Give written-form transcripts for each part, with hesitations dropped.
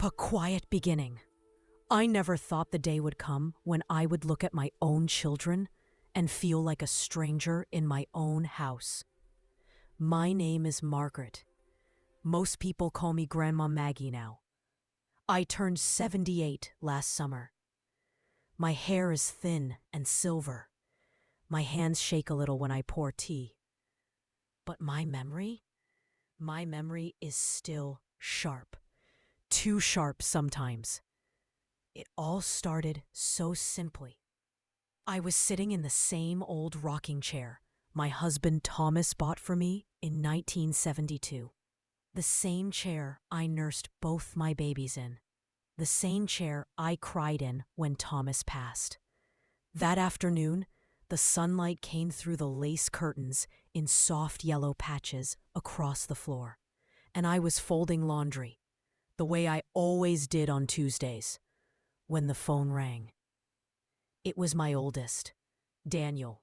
A quiet beginning. I never thought the day would come when I would look at my own children and feel like a stranger in my own house. My name is Margaret. Most people call me Grandma Maggie now. I turned 78 last summer. My hair is thin and silver. My hands shake a little when I pour tea. But my memory is still sharp. Too sharp sometimes. It all started so simply. I was sitting in the same old rocking chair my husband Thomas bought for me in 1972. The same chair I nursed both my babies in. The same chair I cried in when Thomas passed. That afternoon, the sunlight came through the lace curtains in soft yellow patches across the floor, and I was folding laundry, the way I always did on Tuesdays, when the phone rang. It was my oldest, Daniel.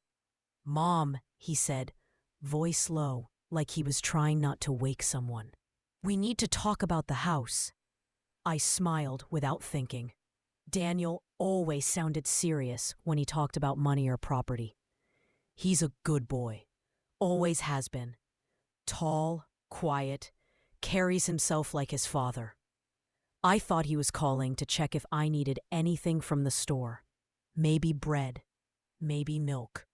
"Mom," he said, voice low, like he was trying not to wake someone. "We need to talk about the house." I smiled without thinking. Daniel always sounded serious when he talked about money or property. He's a good boy, always has been. Tall, quiet, carries himself like his father. I thought he was calling to check if I needed anything from the store. Maybe bread, maybe milk.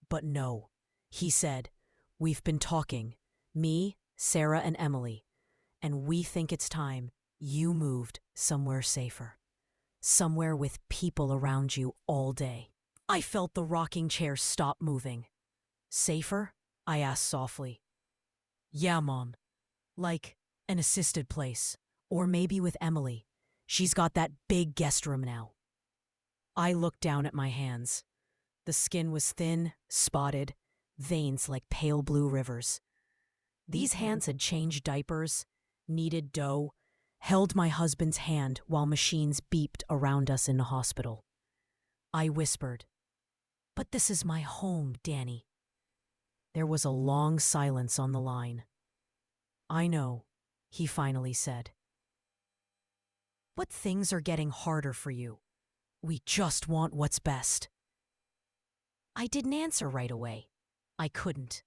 But no, he said, "We've been talking, me, Sarah, and Emily, and we think it's time you moved somewhere safer. Somewhere with people around you all day." I felt the rocking chair stop moving. "Safer?" I asked softly. "Yeah, Mom. Like an assisted place. Or maybe with Emily. She's got that big guest room now." I looked down at my hands. The skin was thin, spotted, veins like pale blue rivers. These hands had changed diapers, kneaded dough, held my husband's hand while machines beeped around us in the hospital. I whispered, "But this is my home, Danny." There was a long silence on the line. "I know," he finally said. "But things are getting harder for you. We just want what's best." I didn't answer right away. I couldn't.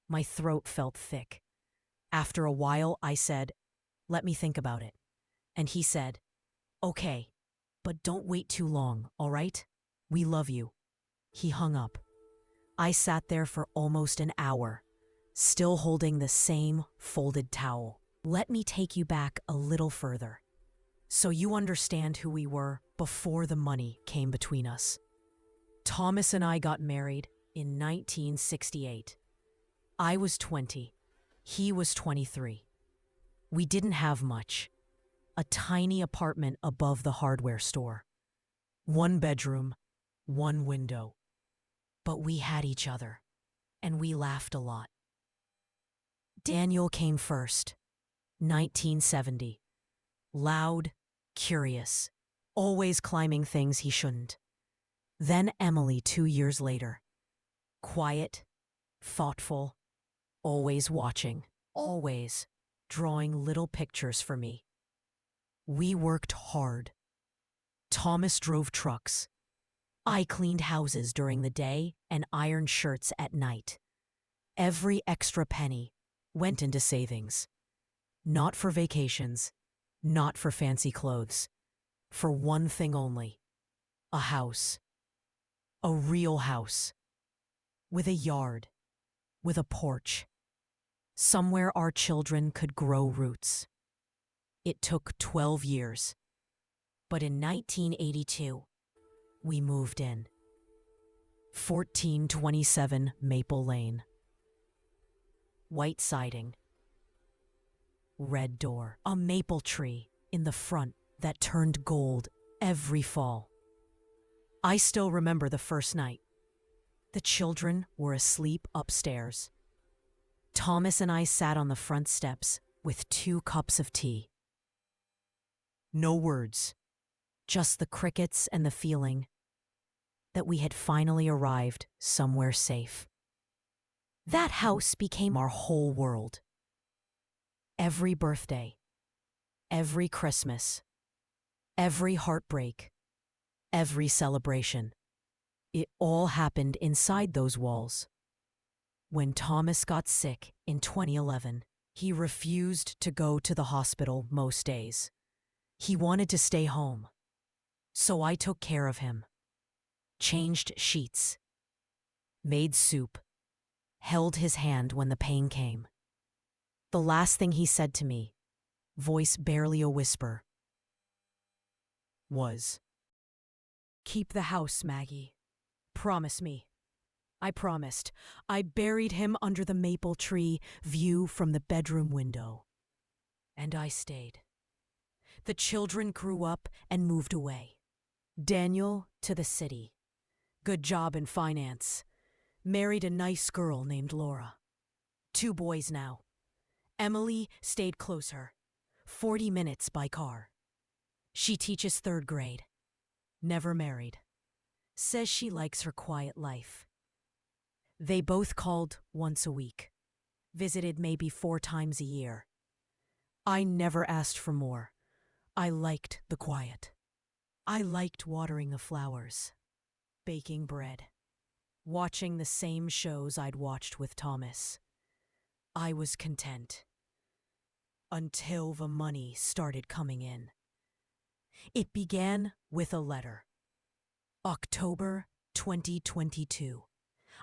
My throat felt thick. After a while, I said, "Let me think about it." And he said, "Okay, but don't wait too long, all right? We love you." He hung up. I sat there for almost an hour, still holding the same folded towel. Let me take you back a little further, so you understand who we were before the money came between us. Thomas and I got married in 1968. I was 20. He was 23. We didn't have much. A tiny apartment above the hardware store. One bedroom, one window. But we had each other, and we laughed a lot. Daniel came first, 1970. Loud, curious, always climbing things he shouldn't. Then Emily 2 years later. Quiet, thoughtful, always watching, always drawing little pictures for me. We worked hard. Thomas drove trucks. I cleaned houses during the day and ironed shirts at night. Every extra penny went into savings. Not for vacations, not for fancy clothes. For one thing only: a house. A real house. With a yard. With a porch. Somewhere our children could grow roots. It took 12 years. But in 1982, we moved in. 1427 Maple Lane. White siding. Red door. A maple tree in the front that turned gold every fall. I still remember the first night. The children were asleep upstairs. Thomas and I sat on the front steps with 2 cups of tea. No words, just the crickets and the feeling that we had finally arrived somewhere safe. That house became our whole world. Every birthday, every Christmas, Every heartbreak, every celebration, it all happened inside those walls. When Thomas got sick in 2011, he refused to go to the hospital most days. He wanted to stay home. So I took care of him, changed sheets, made soup, held his hand when the pain came. The last thing he said to me, voice barely a whisper, was, "Keep the house, Maggie. Promise me." I promised. I buried him under the maple tree, view from the bedroom window. And I stayed. The children grew up and moved away. Daniel to the city. Good job in finance. Married a nice girl named Laura. 2 boys now. Emily stayed closer. 40 minutes by car. She teaches 3rd grade. Never married. Says she likes her quiet life. They both called once a week. Visited maybe 4 times a year. I never asked for more. I liked the quiet. I liked watering the flowers, baking bread, watching the same shows I'd watched with Thomas. I was content. Until the money started coming in. It began with a letter. October 2022.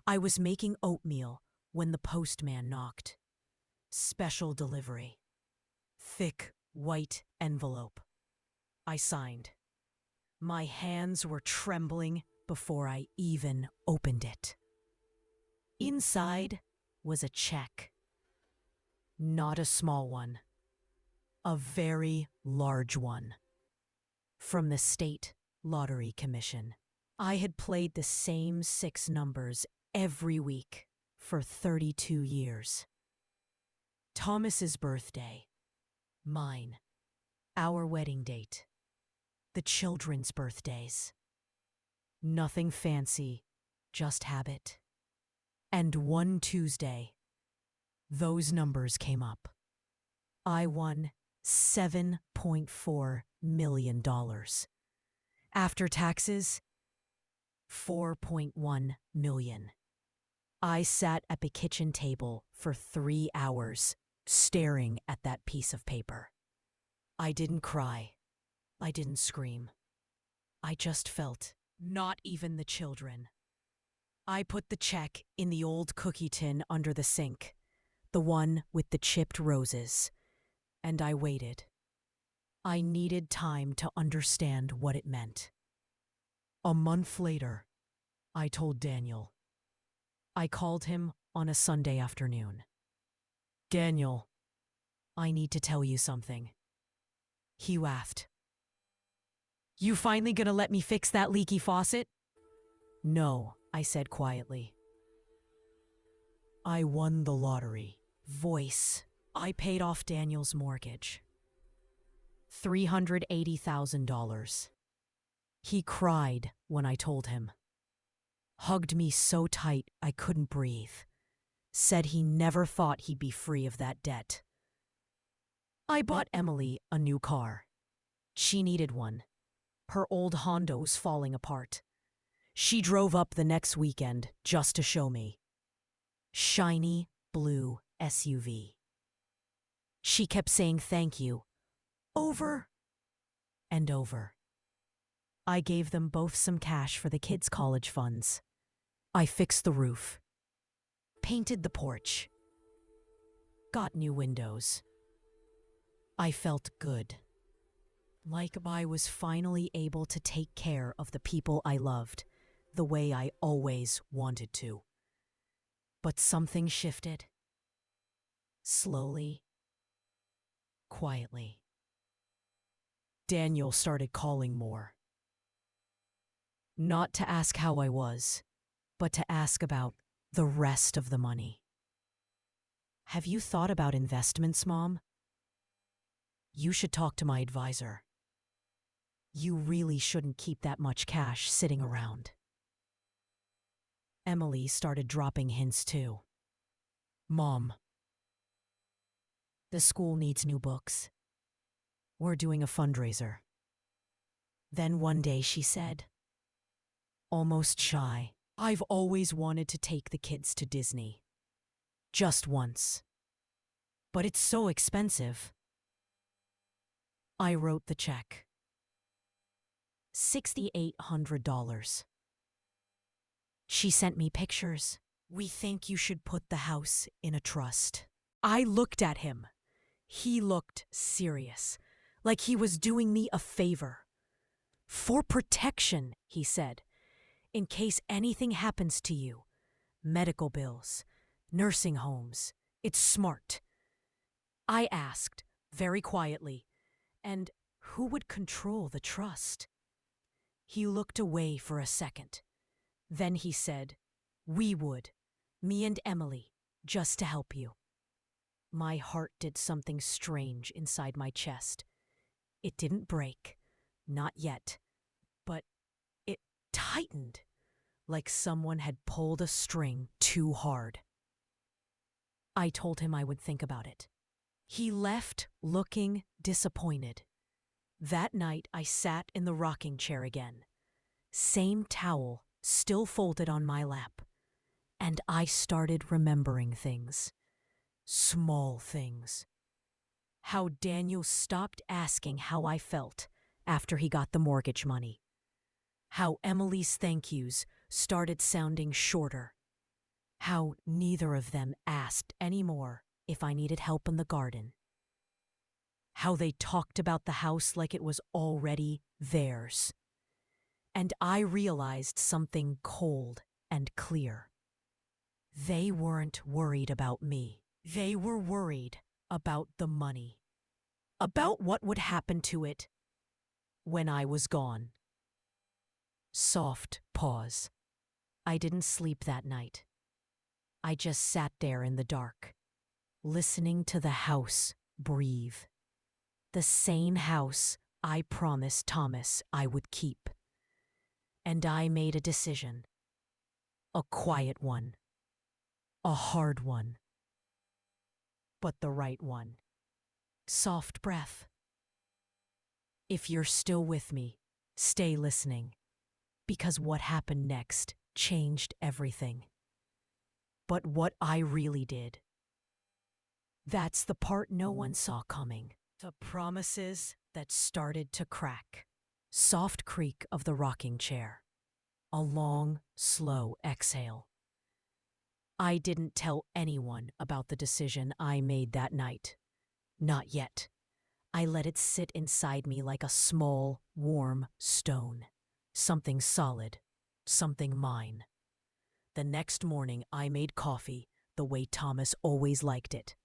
I was making oatmeal when the postman knocked. Special delivery. Thick, white envelope. I signed. My hands were trembling before I even opened it. Inside was a check. Not a small one. A very large one. From the State Lottery Commission. I had played the same 6 numbers every week for 32 years. Thomas's birthday. Mine. Our wedding date. The children's birthdays. Nothing fancy, just habit. And one Tuesday, those numbers came up. I won $7.4 million. After taxes, $4.1 million. I sat at the kitchen table for 3 hours, staring at that piece of paper. I didn't cry. I didn't scream. I just felt, not even the children. I put the check in the old cookie tin under the sink, the one with the chipped roses, and I waited. I needed time to understand what it meant. A month later, I told Daniel. I called him on a Sunday afternoon. "Daniel, I need to tell you something." He laughed. "You finally gonna let me fix that leaky faucet?" "No," I said quietly. "I won the lottery." Voice. I paid off Daniel's mortgage. $380,000. He cried when I told him. Hugged me so tight I couldn't breathe. Said he never thought he'd be free of that debt. I bought Emily a new car. She needed one. Her old Honda was falling apart. She drove up the next weekend just to show me. Shiny blue SUV. She kept saying thank you, over and over. I gave them both some cash for the kids' college funds. I fixed the roof, painted the porch, got new windows. I felt good. Like I was finally able to take care of the people I loved the way I always wanted to. But something shifted. Slowly, quietly. Daniel started calling more. Not to ask how I was, but to ask about the rest of the money. "Have you thought about investments, Mom? You should talk to my advisor. You really shouldn't keep that much cash sitting around." Emily started dropping hints too. "Mom, the school needs new books. We're doing a fundraiser. Then one day she said, almost shy, I've always wanted to take the kids to Disney. Just once. But it's so expensive. I wrote the check. $6,800. She sent me pictures. We think you should put the house in a trust. I looked at him. He looked serious, like he was doing me a favor. For protection, he said, in case anything happens to you. Medical bills, nursing homes. It's smart. I asked, very quietly, and who would control the trust? He looked away for a second. Then he said, we would, me and Emily, just to help you. My heart did something strange inside my chest. It didn't break, not yet, but it tightened, like someone had pulled a string too hard. I told him I would think about it. He left looking disappointed. That night I sat in the rocking chair again. Same towel still folded on my lap. And I started remembering things. Small things. How Daniel stopped asking how I felt after he got the mortgage money. How Emily's thank yous started sounding shorter. How neither of them asked anymore if I needed help in the garden. How they talked about the house like it was already theirs. And I realized something cold and clear. They weren't worried about me. They were worried about the money. About what would happen to it when I was gone. Soft pause. I didn't sleep that night. I just sat there in the dark, listening to the house breathe. The same house I promised Thomas I would keep. And I made a decision. A quiet one. A hard one. But the right one. Soft breath. If you're still with me, stay listening. Because what happened next changed everything. But what I really did. That's the part no one saw coming. The promises that started to crack. Soft creak of the rocking chair. A long, slow exhale. I didn't tell anyone about the decision I made that night. Not yet. I let it sit inside me like a small, warm stone. Something solid. Something mine. The next morning I made coffee the way Thomas always liked it.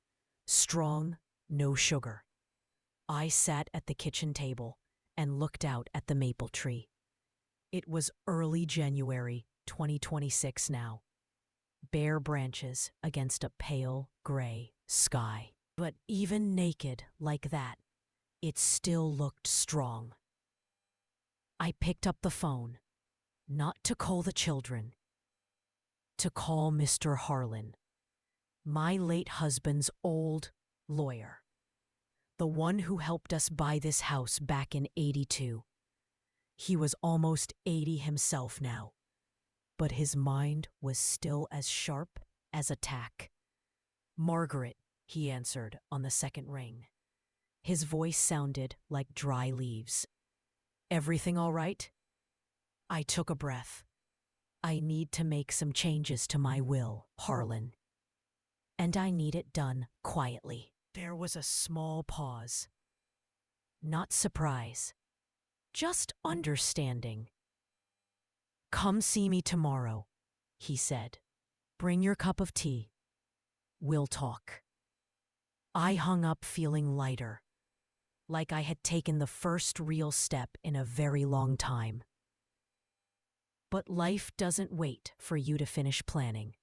Strong, no sugar. I sat at the kitchen table and looked out at the maple tree. It was early January 2026 now. Bare branches against a pale gray sky. But even naked like that, it still looked strong. I picked up the phone, not to call the children, to call Mr. Harlan, my late husband's old lawyer, the one who helped us buy this house back in '82. He was almost 80 himself now, but his mind was still as sharp as a tack. Margaret, he answered on the second ring. His voice sounded like dry leaves. Everything all right? I took a breath. I need to make some changes to my will, Harlan. And I need it done quietly. There was a small pause. Not surprise. Just understanding. Come see me tomorrow, he said. Bring your cup of tea. We'll talk. I hung up feeling lighter, like I had taken the first real step in a very long time. But life doesn't wait for you to finish planning.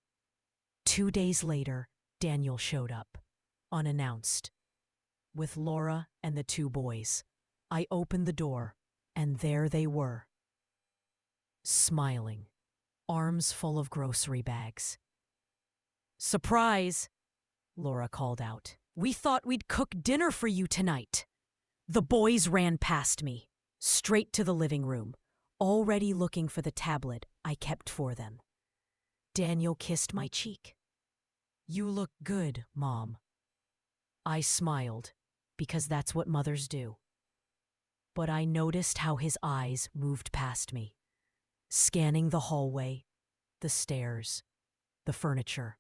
2 days later, Daniel showed up, unannounced. With Laura and the 2 boys, I opened the door, and there they were. Smiling, arms full of grocery bags. Surprise, Laura called out. We thought we'd cook dinner for you tonight. The boys ran past me, straight to the living room, already looking for the tablet I kept for them. Daniel kissed my cheek. "You look good, Mom." I smiled, because that's what mothers do. But I noticed how his eyes moved past me, scanning the hallway, the stairs, the furniture,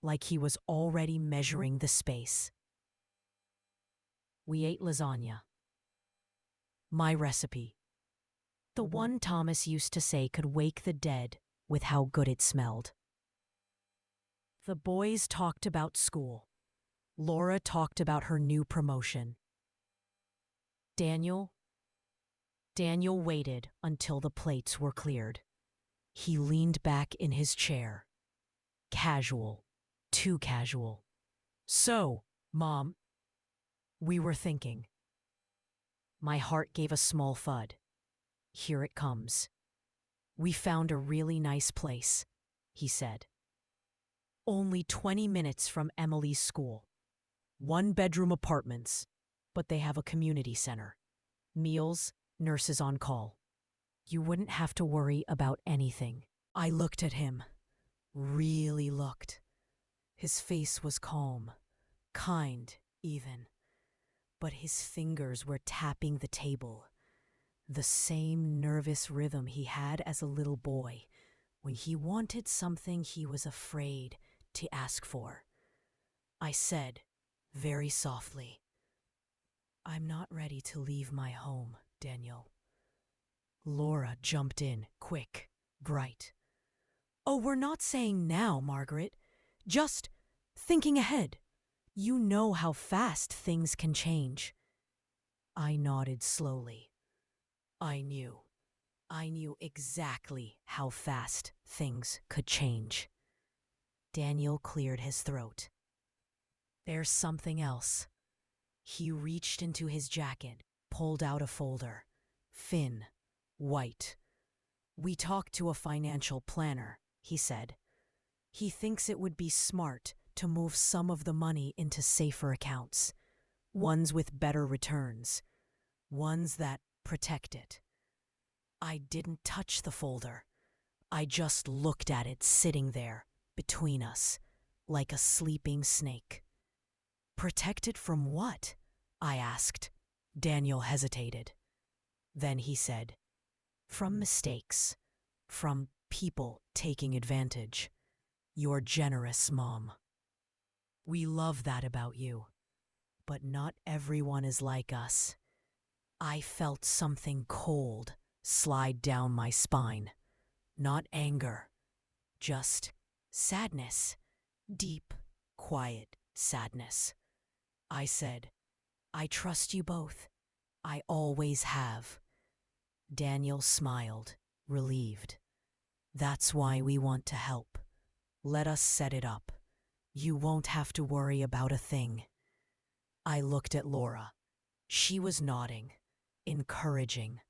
like he was already measuring the space. We ate lasagna. My recipe. The one Thomas used to say could wake the dead with how good it smelled. The boys talked about school. Laura talked about her new promotion. Daniel waited until the plates were cleared. He leaned back in his chair. Casual. Too casual. "So, Mom," we were thinking. My heart gave a small thud. "Here it comes. We found a really nice place," he said. "Only 20 minutes from Emily's school. 1-bedroom apartments, but they have a community center. Meals, nurses on call. You wouldn't have to worry about anything." I looked at him. Really looked. His face was calm, kind even, but his fingers were tapping the table. The same nervous rhythm he had as a little boy when he wanted something he was afraid to ask for. I said, very softly, "I'm not ready to leave my home, Daniel." Laura jumped in, quick, bright. "Oh, we're not saying now, Margaret. Just thinking ahead. You know how fast things can change." I nodded slowly. I knew exactly how fast things could change. Daniel cleared his throat. "There's something else." He reached into his jacket, pulled out a folder. Thin, white. "We talked to a financial planner," he said. "He thinks it would be smart to move some of the money into safer accounts. Ones with better returns. Ones that protect it." I didn't touch the folder. I just looked at it sitting there, between us, like a sleeping snake. "Protected from what?" I asked. Daniel hesitated. Then he said, "From mistakes. From people taking advantage. You're generous, Mom. We love that about you. But not everyone is like us." I felt something cold slide down my spine. Not anger, just sadness. Deep, quiet sadness. I said, "I trust you both. I always have." Daniel smiled, relieved. "That's why we want to help. Let us set it up. You won't have to worry about a thing." I looked at Laura. She was nodding, encouraging,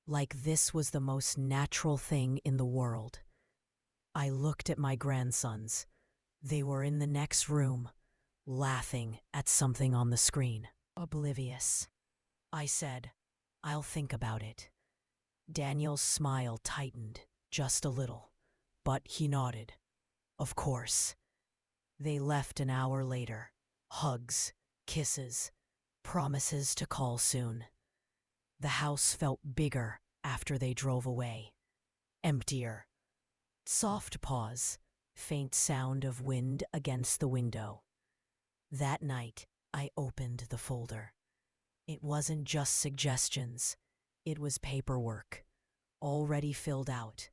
like this was the most natural thing in the world. I looked at my grandsons. They were in the next room, laughing at something on the screen. Oblivious. I said, "I'll think about it." Daniel's smile tightened just a little, but he nodded. Of course. They left an hour later. Hugs, kisses, promises to call soon. The house felt bigger after they drove away. Emptier. Soft pause, faint sound of wind against the window. That night, I opened the folder. It wasn't just suggestions. It was paperwork, already filled out.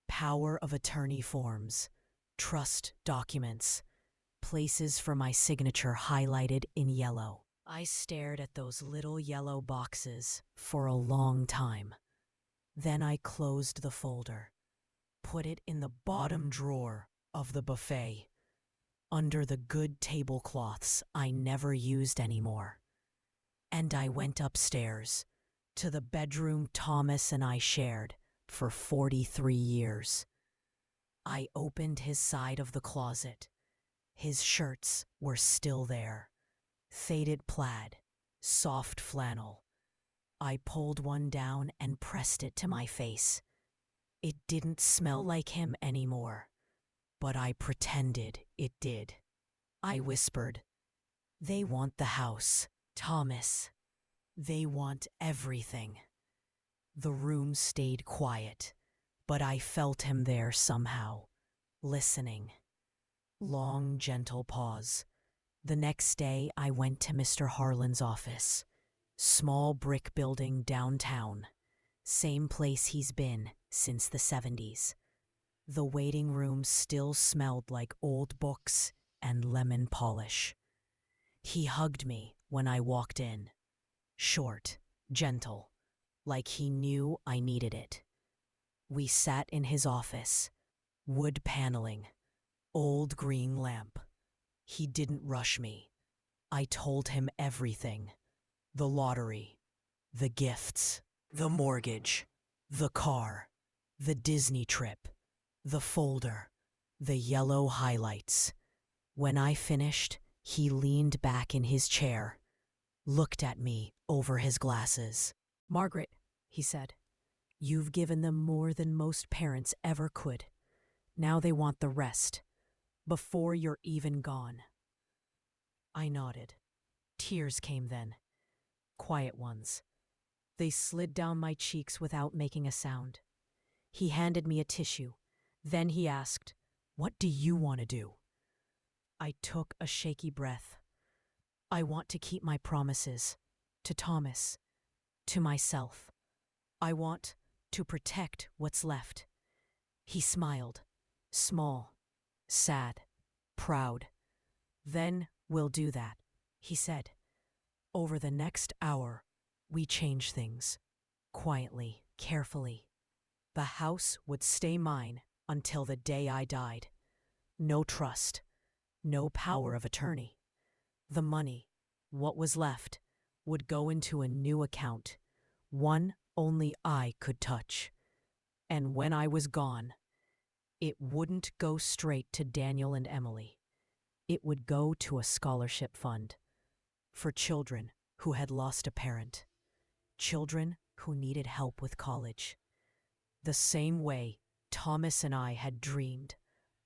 Power of attorney forms, trust documents, places for my signature highlighted in yellow. I stared at those little yellow boxes for a long time. Then I closed the folder, put it in the bottom drawer of the buffet, under the good tablecloths I never used anymore. And I went upstairs, to the bedroom Thomas and I shared for 43 years. I opened his side of the closet. His shirts were still there. Faded plaid, soft flannel. I pulled one down and pressed it to my face. It didn't smell like him anymore, but I pretended it did. I whispered, "They want the house, Thomas. They want everything." The room stayed quiet, but I felt him there somehow, listening. Long, gentle pause. The next day, I went to Mr. Harlan's office. Small brick building downtown. Same place he's been since the 70s. The waiting room still smelled like old books and lemon polish. He hugged me when I walked in. Short, gentle, like he knew I needed it. We sat in his office. Wood paneling, old green lamp. He didn't rush me. I told him everything. The lottery, the gifts, the mortgage, the car, the Disney trip, the folder, the yellow highlights. When I finished, he leaned back in his chair, looked at me over his glasses. "Margaret," he said, "you've given them more than most parents ever could. Now they want the rest, before you're even gone." I nodded. Tears came then. Quiet ones. They slid down my cheeks without making a sound. He handed me a tissue. Then he asked, "What do you want to do?" I took a shaky breath. "I want to keep my promises. To Thomas. To myself. I want to protect what's left." He smiled. Small. Sad. Proud. "Then we'll do that," he said. Over the next hour, we changed things. Quietly, carefully. The house would stay mine until the day I died. No trust. No power of attorney. The money, what was left, would go into a new account, one only I could touch. And when I was gone, it wouldn't go straight to Daniel and Emily. It would go to a scholarship fund for children who had lost a parent, children who needed help with college. The same way Thomas and I had dreamed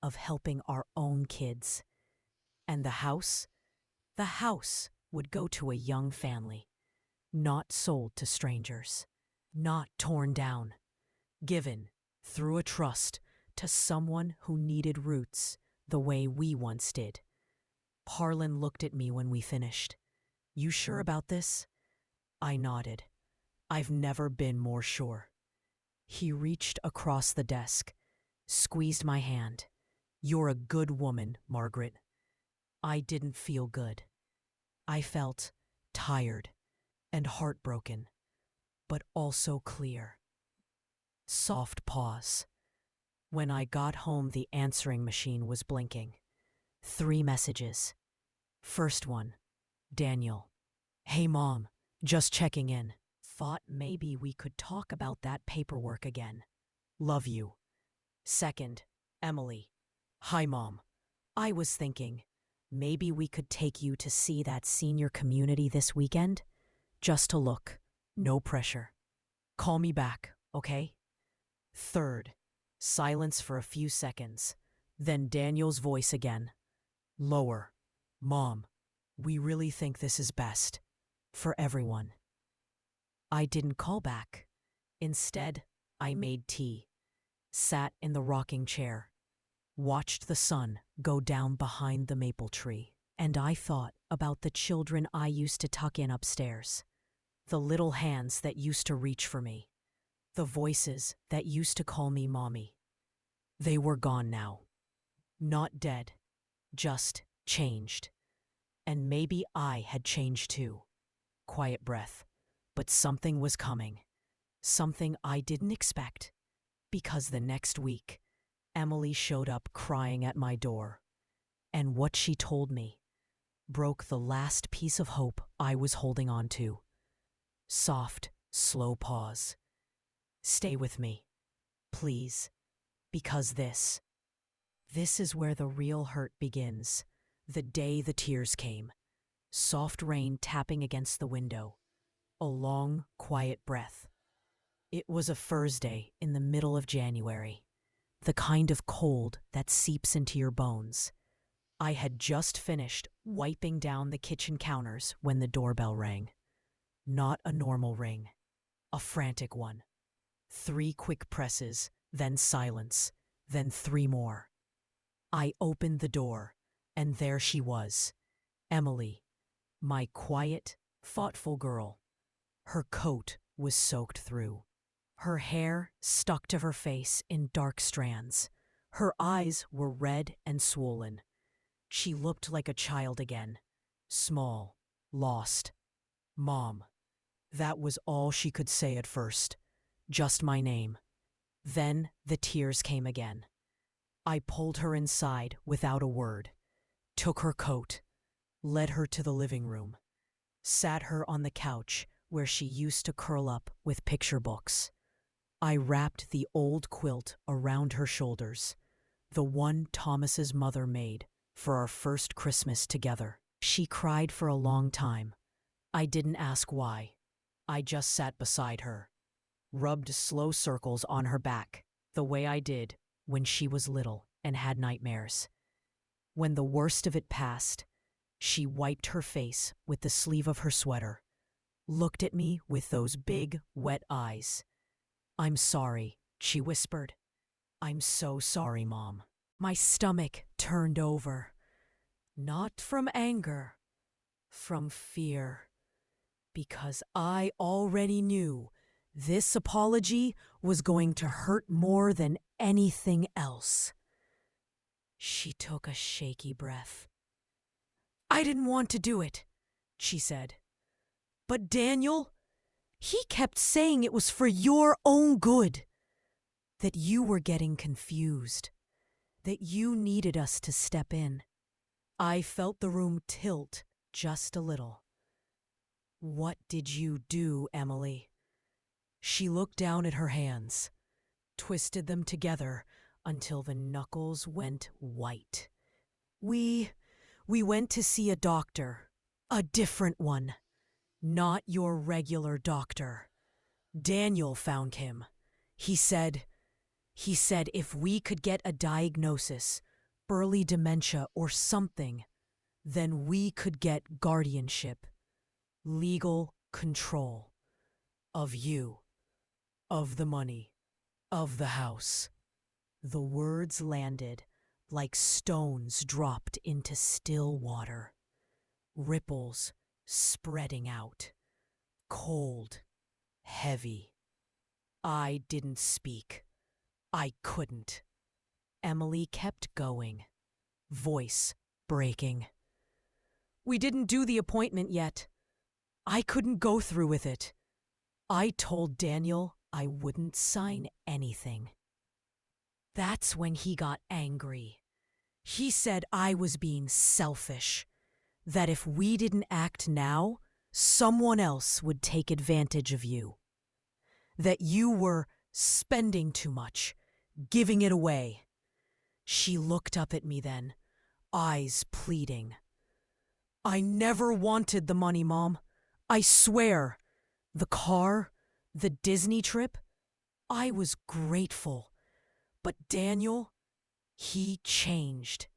of helping our own kids. And the house would go to a young family, not sold to strangers, not torn down, given through a trust to someone who needed roots the way we once did. Harlan looked at me when we finished. "You sure about this?" I nodded. "I've never been more sure." He reached across the desk, squeezed my hand. "You're a good woman, Margaret." I didn't feel good. I felt tired and heartbroken, but also clear. Soft pause. When I got home, the answering machine was blinking. 3 messages. First one, Daniel. "Hey Mom, just checking in. Thought maybe we could talk about that paperwork again. Love you." Second, Emily. "Hi Mom. I was thinking, maybe we could take you to see that senior community this weekend? Just to look. No pressure. Call me back, okay?" Third, silence for a few seconds. Then Daniel's voice again. Lower. "Mom, we really think this is best. For everyone." I didn't call back. Instead, I made tea, sat in the rocking chair, watched the sun go down behind the maple tree, and I thought about the children I used to tuck in upstairs, the little hands that used to reach for me, the voices that used to call me Mommy. They were gone now. Not dead, just changed. And maybe I had changed too. Quiet breath. But something was coming. Something I didn't expect. Because the next week, Emily showed up crying at my door. And what she told me broke the last piece of hope I was holding on to. Soft, slow pause. "Stay with me, please, because this is where the real hurt begins." The day the tears came. Soft rain tapping against the window. a long, quiet breath. It was a Thursday in the middle of January, the kind of cold that seeps into your bones. I had just finished wiping down the kitchen counters when the doorbell rang. Not a normal ring, a frantic one. 3 quick presses, then silence, then 3 more. I opened the door, and there she was, Emily, my quiet, thoughtful girl. Her coat was soaked through. Her hair stuck to her face in dark strands. Her eyes were red and swollen. She looked like a child again, small, lost. Mom. That was all she could say at first, just my name. Then the tears came again. I pulled her inside without a word, took her coat, led her to the living room, sat her on the couch where she used to curl up with picture books. I wrapped the old quilt around her shoulders, the one Thomas's mother made for our first Christmas together. She cried for a long time. I didn't ask why. I just sat beside her, rubbed slow circles on her back, the way I did when she was little and had nightmares. When the worst of it passed, she wiped her face with the sleeve of her sweater, looked at me with those big, wet eyes. "I'm sorry," she whispered. "I'm so sorry, Mom." My stomach turned over. Not from anger, from fear. Because I already knew this apology was going to hurt more than anything else. She took a shaky breath. "I didn't want to do it," she said. "But Daniel, he kept saying it was for your own good. That you were getting confused. That you needed us to step in." I felt the room tilt just a little. "What did you do, Emily?" She looked down at her hands, twisted them together until the knuckles went white. We went to see a doctor. A different one. Not your regular doctor. Daniel found him. He said if we could get a diagnosis, early dementia or something, then we could get guardianship, legal control of you, of the money, of the house. The words landed like stones dropped into still water, ripples spreading out, cold, heavy. I didn't speak. I couldn't. Emily kept going, voice breaking. "We didn't do the appointment yet. I couldn't go through with it. I told Daniel I wouldn't sign anything." That's when he got angry. He said I was being selfish, that if we didn't act now, someone else would take advantage of you. That you were spending too much, giving it away. She looked up at me then, eyes pleading. "I never wanted the money, Mom. I swear. The car, the Disney trip, I was grateful. But Daniel, he changed.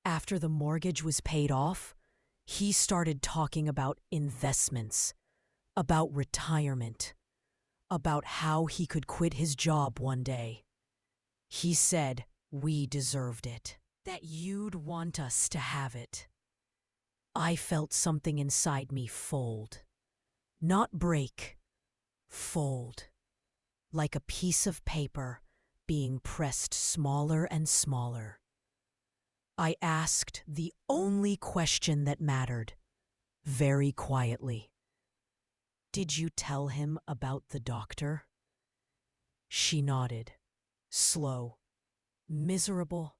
After the mortgage was paid off, he started talking about investments, about retirement, about how he could quit his job one day. He said we deserved it, that you'd want us to have it." I felt something inside me fold. Not break, fold. Like a piece of paper being pressed smaller and smaller. I asked the only question that mattered, very quietly. "Did you tell him about the doctor?" She nodded, slow, miserable.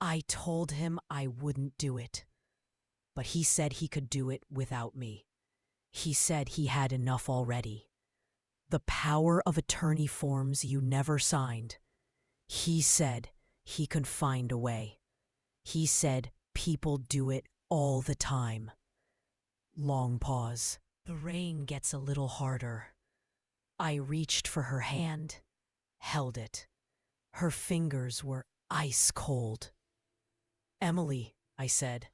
"I told him I wouldn't do it, but he said he could do it without me. He said he had enough already. The power of attorney forms you never signed. He said he could find a way. He said people do it all the time." Long pause. The rain gets a little harder. I reached for her hand, held it. Her fingers were ice cold. Emily, I said,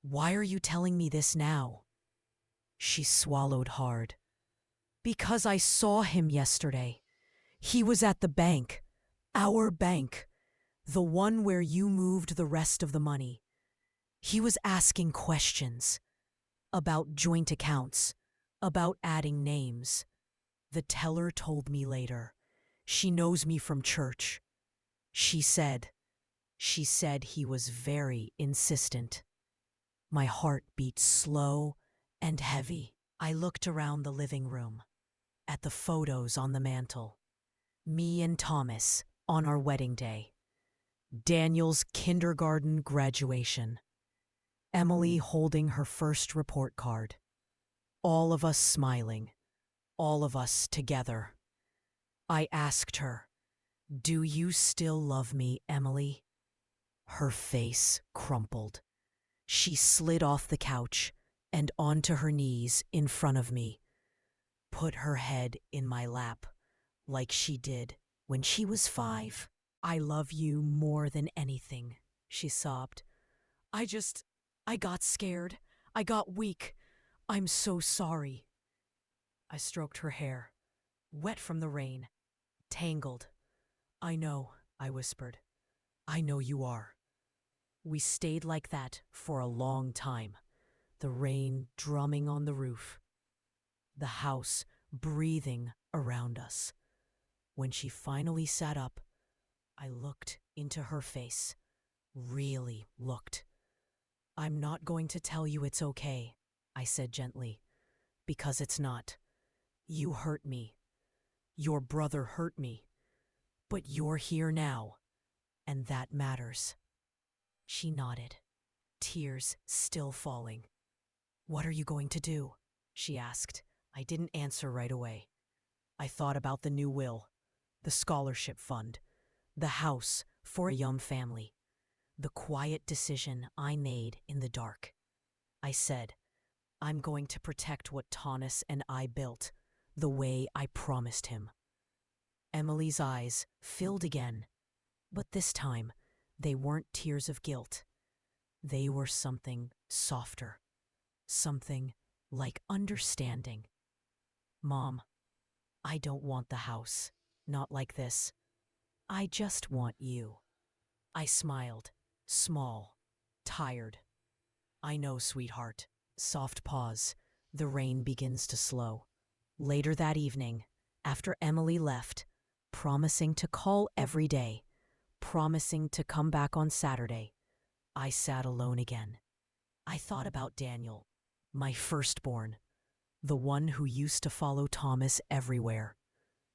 why are you telling me this now? She swallowed hard. Because I saw him yesterday. He was at the bank. Our bank. The one where you moved the rest of the money. He was asking questions. About joint accounts. About adding names. The teller told me later. She knows me from church. She said he was very insistent. My heart beat slow and heavy. I looked around the living room, at the photos on the mantel. Me and Thomas on our wedding day. Daniel's kindergarten graduation. Emily holding her first report card. All of us smiling. All of us together. I asked her, "Do you still love me, Emily?" Her face crumpled. She slid off the couch and onto her knees in front of me, put her head in my lap like she did when she was 5. "I love you more than anything," she sobbed. I got scared. I got weak. I'm so sorry." I stroked her hair, wet from the rain, tangled. "I know," I whispered. "I know you are." We stayed like that for a long time, the rain drumming on the roof, the house breathing around us. When she finally sat up, I looked into her face, really looked. "I'm not going to tell you it's okay," I said gently, "because it's not. You hurt me. Your brother hurt me. But you're here now, and that matters." She nodded, tears still falling. "What are you going to do?" she asked. I didn't answer right away. I thought about the new will, the scholarship fund, the house for a young family, the quiet decision I made in the dark. I said, "I'm going to protect what Thomas and I built, the way I promised him." Emily's eyes filled again, but this time they weren't tears of guilt. They were something softer, something like understanding. "Mom, I don't want the house, not like this. I just want you." I smiled, small, tired. "I know, sweetheart." Soft pause. The rain begins to slow. Later that evening, after Emily left, promising to call every day, promising to come back on Saturday, I sat alone again. I thought about Daniel, my firstborn, the one who used to follow Thomas everywhere,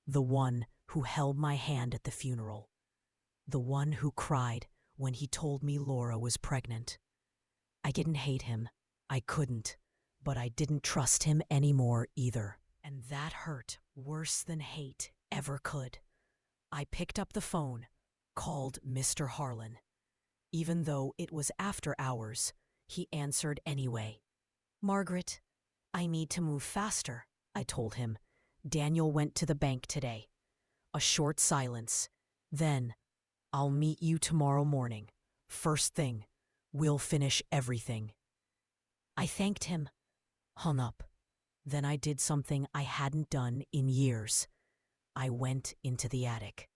the one who held my hand at the funeral, the one who cried when he told me Laura was pregnant. I didn't hate him. I couldn't. But I didn't trust him anymore either. And that hurt worse than hate ever could. I picked up the phone, called Mr. Harlan. Even though it was after hours, he answered anyway. "Margaret, I need to move faster," I told him. "Daniel went to the bank today." A short silence. Then, "I'll meet you tomorrow morning. First thing. We'll finish everything." I thanked him, hung up. Then I did something I hadn't done in years. I went into the attic,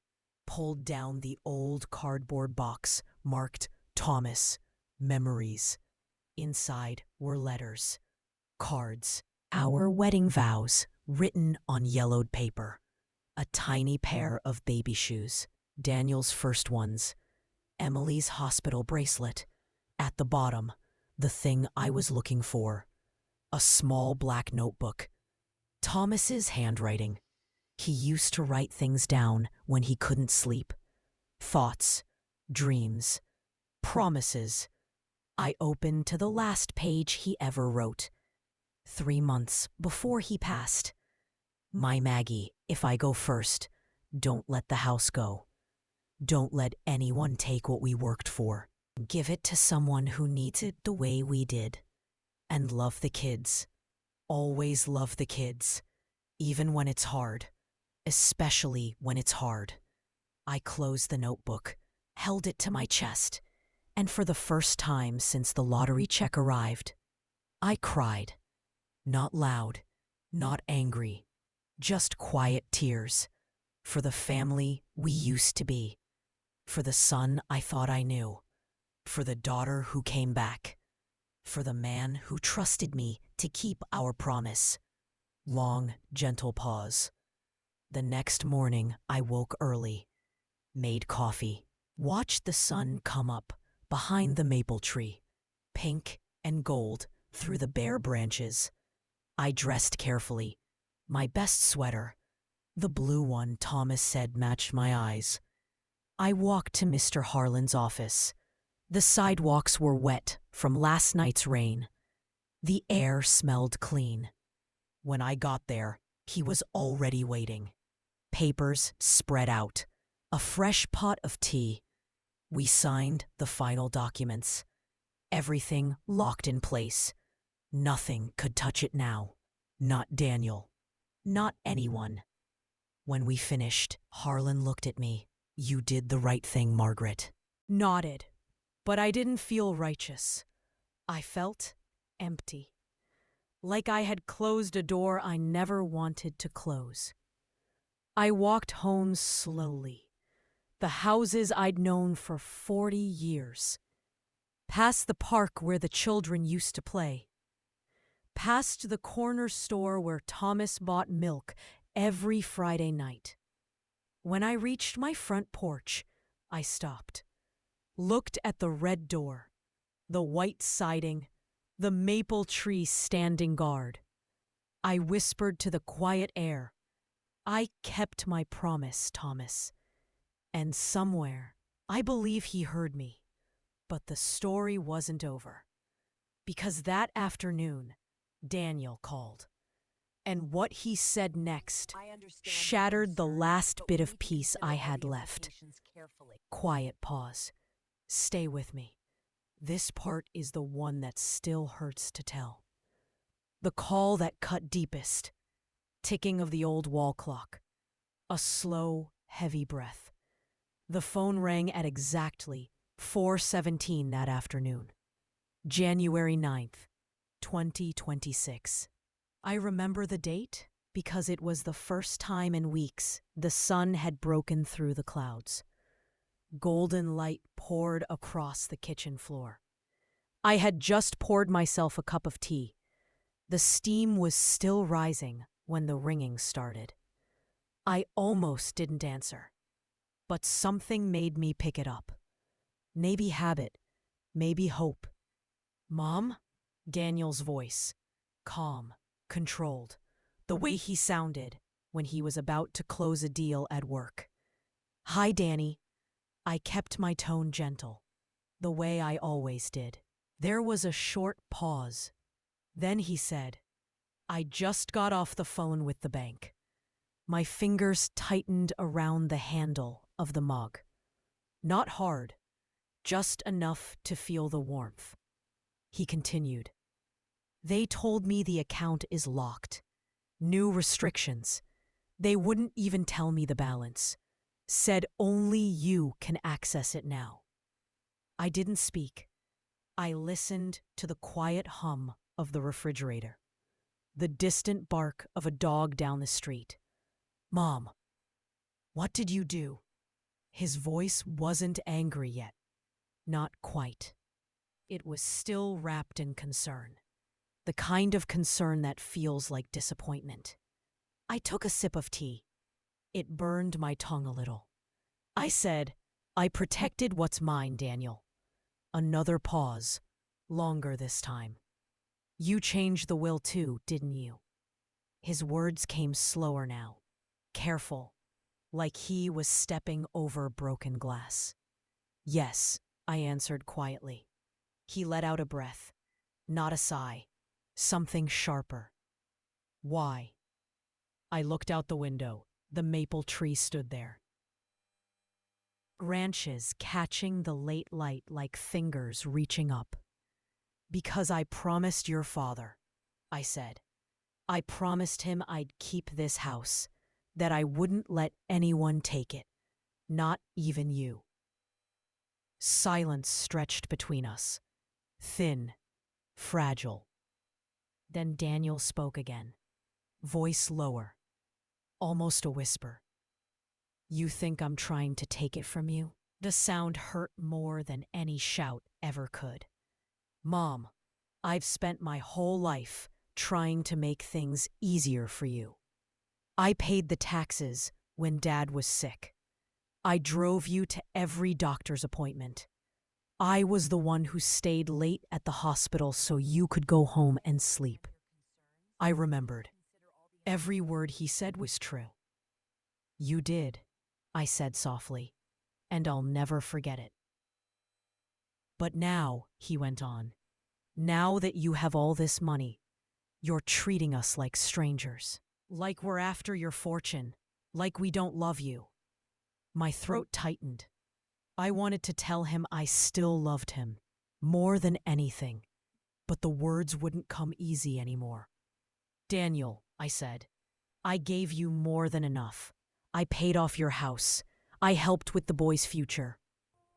pulled down the old cardboard box marked Thomas, Memories. Inside were letters, cards, our wedding vows written on yellowed paper, a tiny pair of baby shoes, Daniel's first ones, Emily's hospital bracelet. At the bottom, the thing I was looking for, a small black notebook. Thomas's handwriting. He used to write things down when he couldn't sleep. Thoughts, dreams, promises. I opened to the last page he ever wrote. 3 months before he passed. "My Maggie, if I go first, don't let the house go. Don't let anyone take what we worked for. Give it to someone who needs it the way we did. And love the kids. always love the kids, even when it's hard, especially when it's hard. I closed the notebook, held it to my chest, and for the first time since the lottery check arrived, I cried. Not loud, not angry, just quiet tears. For the family we used to be. For the son I thought I knew. For the daughter who came back. For the man who trusted me to keep our promise. Long, gentle pause. The next morning I woke early, made coffee, watched the sun come up behind the maple tree, pink and gold through the bare branches. I dressed carefully, my best sweater, the blue one Thomas said matched my eyes. I walked to Mr. Harlan's office. The sidewalks were wet from last night's rain. The air smelled clean. When I got there, he was already waiting. Papers spread out, a fresh pot of tea. We signed the final documents. Everything locked in place. Nothing could touch it now. Not Daniel. Not anyone. When we finished, Harlan looked at me. "You did the right thing, Margaret." Nodded, but I didn't feel righteous. I felt empty. Like I had closed a door I never wanted to close. I walked home slowly. The houses I'd known for 40 years. Past the park where the children used to play. Past the corner store where Thomas bought milk every Friday night. When I reached my front porch, I stopped, looked at the red door, the white siding, the maple tree standing guard. I whispered to the quiet air, "I kept my promise, Thomas." And somewhere, I believe he heard me. But the story wasn't over. Because that afternoon, Daniel called. And what he said next shattered the last bit of peace I had left. Quiet pause. Stay with me. This part is the one that still hurts to tell. The call that cut deepest. Ticking of the old wall clock. A slow, heavy breath. The phone rang at exactly 4:17 that afternoon. January 9th, 2026. I remember the date because it was the first time in weeks the sun had broken through the clouds. Golden light poured across the kitchen floor. I had just poured myself a cup of tea. The steam was still rising when the ringing started. I almost didn't answer, but something made me pick it up. Maybe habit, maybe hope. "Mom?" Daniel's voice, calm, controlled, the way he sounded when he was about to close a deal at work. "Hi, Danny." I kept my tone gentle, the way I always did. There was a short pause. Then he said, "I just got off the phone with the bank." My fingers tightened around the handle of the mug. Not hard, just enough to feel the warmth. He continued, "They told me the account is locked. New restrictions. They wouldn't even tell me the balance. Said only you can access it now." I didn't speak. I listened to the quiet hum of the refrigerator, the distant bark of a dog down the street. "Mom, what did you do?" His voice wasn't angry yet. Not quite. It was still wrapped in concern. The kind of concern that feels like disappointment. I took a sip of tea. It burned my tongue a little. I said, "I protected what's mine, Daniel." Another pause, longer this time. "You changed the will too, didn't you?" His words came slower now, careful, like he was stepping over broken glass. "Yes," I answered quietly. He let out a breath, not a sigh, something sharper. "Why?" I looked out the window. The maple tree stood there. Branches catching the late light like fingers reaching up. "Because I promised your father," I said. I promised him I'd keep this house, that I wouldn't let anyone take it, not even you. Silence stretched between us, thin, fragile. Then Daniel spoke again, voice lower, almost a whisper. You think I'm trying to take it from you? The sound hurt more than any shout ever could. Mom, I've spent my whole life trying to make things easier for you. I paid the taxes when Dad was sick. I drove you to every doctor's appointment. I was the one who stayed late at the hospital so you could go home and sleep. I remembered. Every word he said was true. You did, I said softly, and I'll never forget it. But now, he went on, now that you have all this money, you're treating us like strangers, like we're after your fortune, like we don't love you. My throat tightened. I wanted to tell him I still loved him, more than anything, but the words wouldn't come easy anymore. Daniel, I said, I gave you more than enough. I paid off your house. I helped with the boy's future.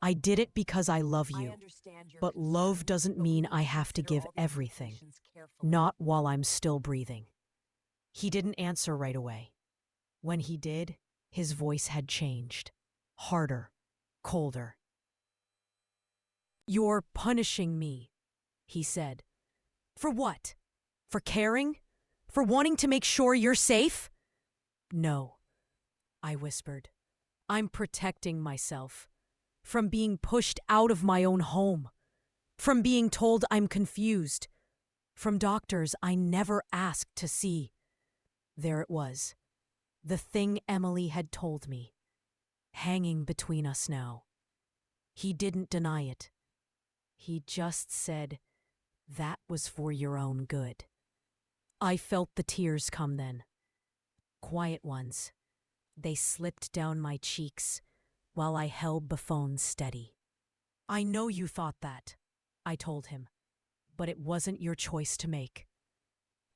I did it because I love you. But love doesn't mean I have to give everything. Not while I'm still breathing. He didn't answer right away. When he did, his voice had changed. Harder, colder. You're punishing me, he said. For what? For caring? For wanting to make sure you're safe? No, I whispered. I'm protecting myself. From being pushed out of my own home. From being told I'm confused. From doctors I never asked to see. There it was. The thing Emily had told me. Hanging between us now. He didn't deny it. He just said, that was for your own good. I felt the tears come then. Quiet ones. They slipped down my cheeks while I held the phone steady. I know you thought that, I told him, but it wasn't your choice to make.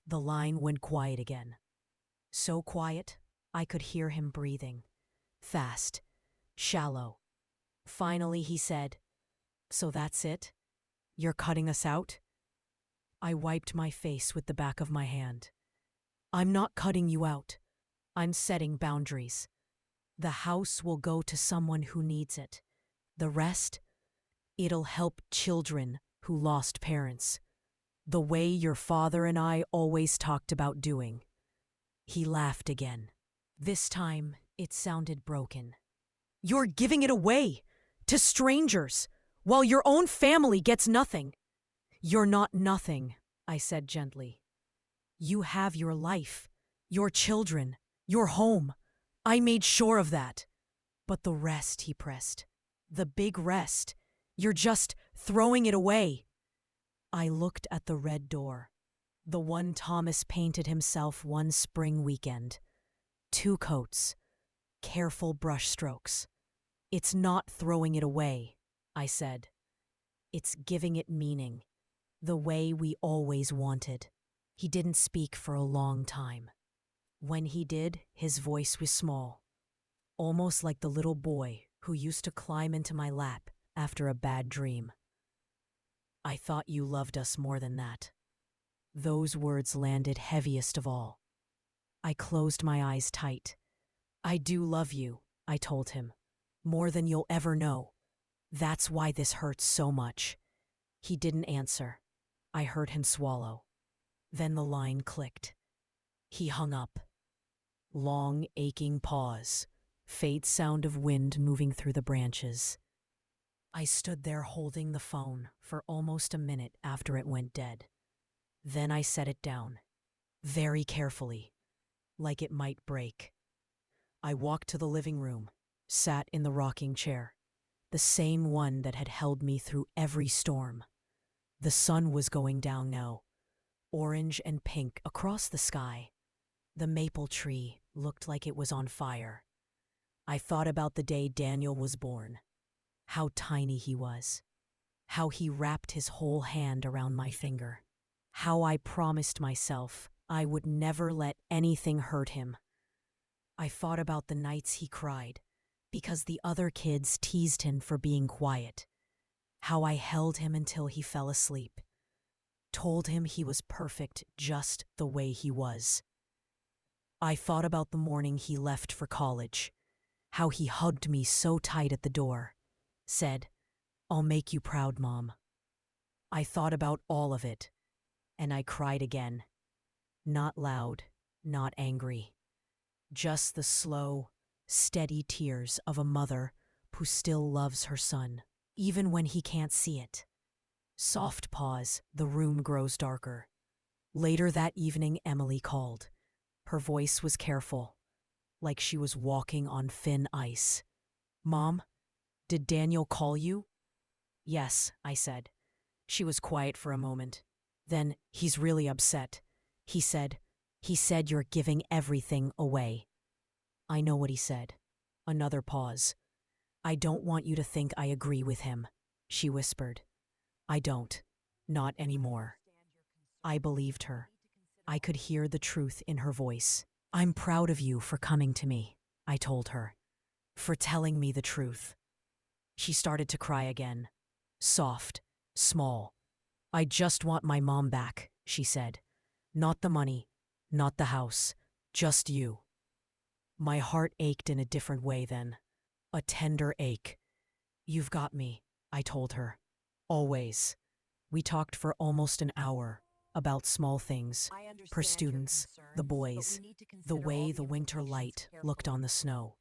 The line went quiet again. So quiet, I could hear him breathing. Fast, shallow. Finally he said, so that's it? You're cutting us out? I wiped my face with the back of my hand. I'm not cutting you out. I'm setting boundaries. The house will go to someone who needs it. The rest, it'll help children who lost parents. The way your father and I always talked about doing. He laughed again. This time, it sounded broken. You're giving it away to strangers while your own family gets nothing. You're not nothing, I said gently. You have your life, your children, your home. I made sure of that. But the rest, he pressed. The big rest. You're just throwing it away. I looked at the red door. The one Thomas painted himself one spring weekend. 2 coats. Careful brush strokes. It's not throwing it away, I said. It's giving it meaning. The way we always wanted. He didn't speak for a long time. When he did, his voice was small. Almost like the little boy who used to climb into my lap after a bad dream. I thought you loved us more than that. Those words landed heaviest of all. I closed my eyes tight. I do love you, I told him. More than you'll ever know. That's why this hurts so much. He didn't answer. I heard him swallow. Then the line clicked. He hung up. Long, aching pause. Faint sound of wind moving through the branches. I stood there holding the phone for almost a minute after it went dead. Then I set it down, very carefully, like it might break. I walked to the living room, sat in the rocking chair, the same one that had held me through every storm. The sun was going down now, orange and pink across the sky. The maple tree looked like it was on fire. I thought about the day Daniel was born, how tiny he was, how he wrapped his whole hand around my finger, how I promised myself I would never let anything hurt him. I thought about the nights he cried because the other kids teased him for being quiet, how I held him until he fell asleep, told him he was perfect just the way he was. I thought about the morning he left for college, how he hugged me so tight at the door, said, "I'll make you proud, Mom." I thought about all of it, and I cried again. Not loud, not angry. Just the slow, steady tears of a mother who still loves her son, even when he can't see it. Soft pause, the room grows darker. Later that evening, Emily called. Her voice was careful, like she was walking on thin ice. "Mom, did Daniel call you?" "Yes," I said. She was quiet for a moment. Then, "He's really upset. He said you're giving everything away." "I know what he said." Another pause. "I don't want you to think I agree with him," she whispered. "I don't. Not anymore." I believed her. I could hear the truth in her voice. "I'm proud of you for coming to me," I told her. "For telling me the truth." She started to cry again. Soft, small. "I just want my mom back," she said. "Not the money, not the house, just you." My heart ached in a different way then. A tender ache. "You've got me," I told her. "Always." We talked for almost an hour about small things, her students, the boys, the way the winter light looked on the snow.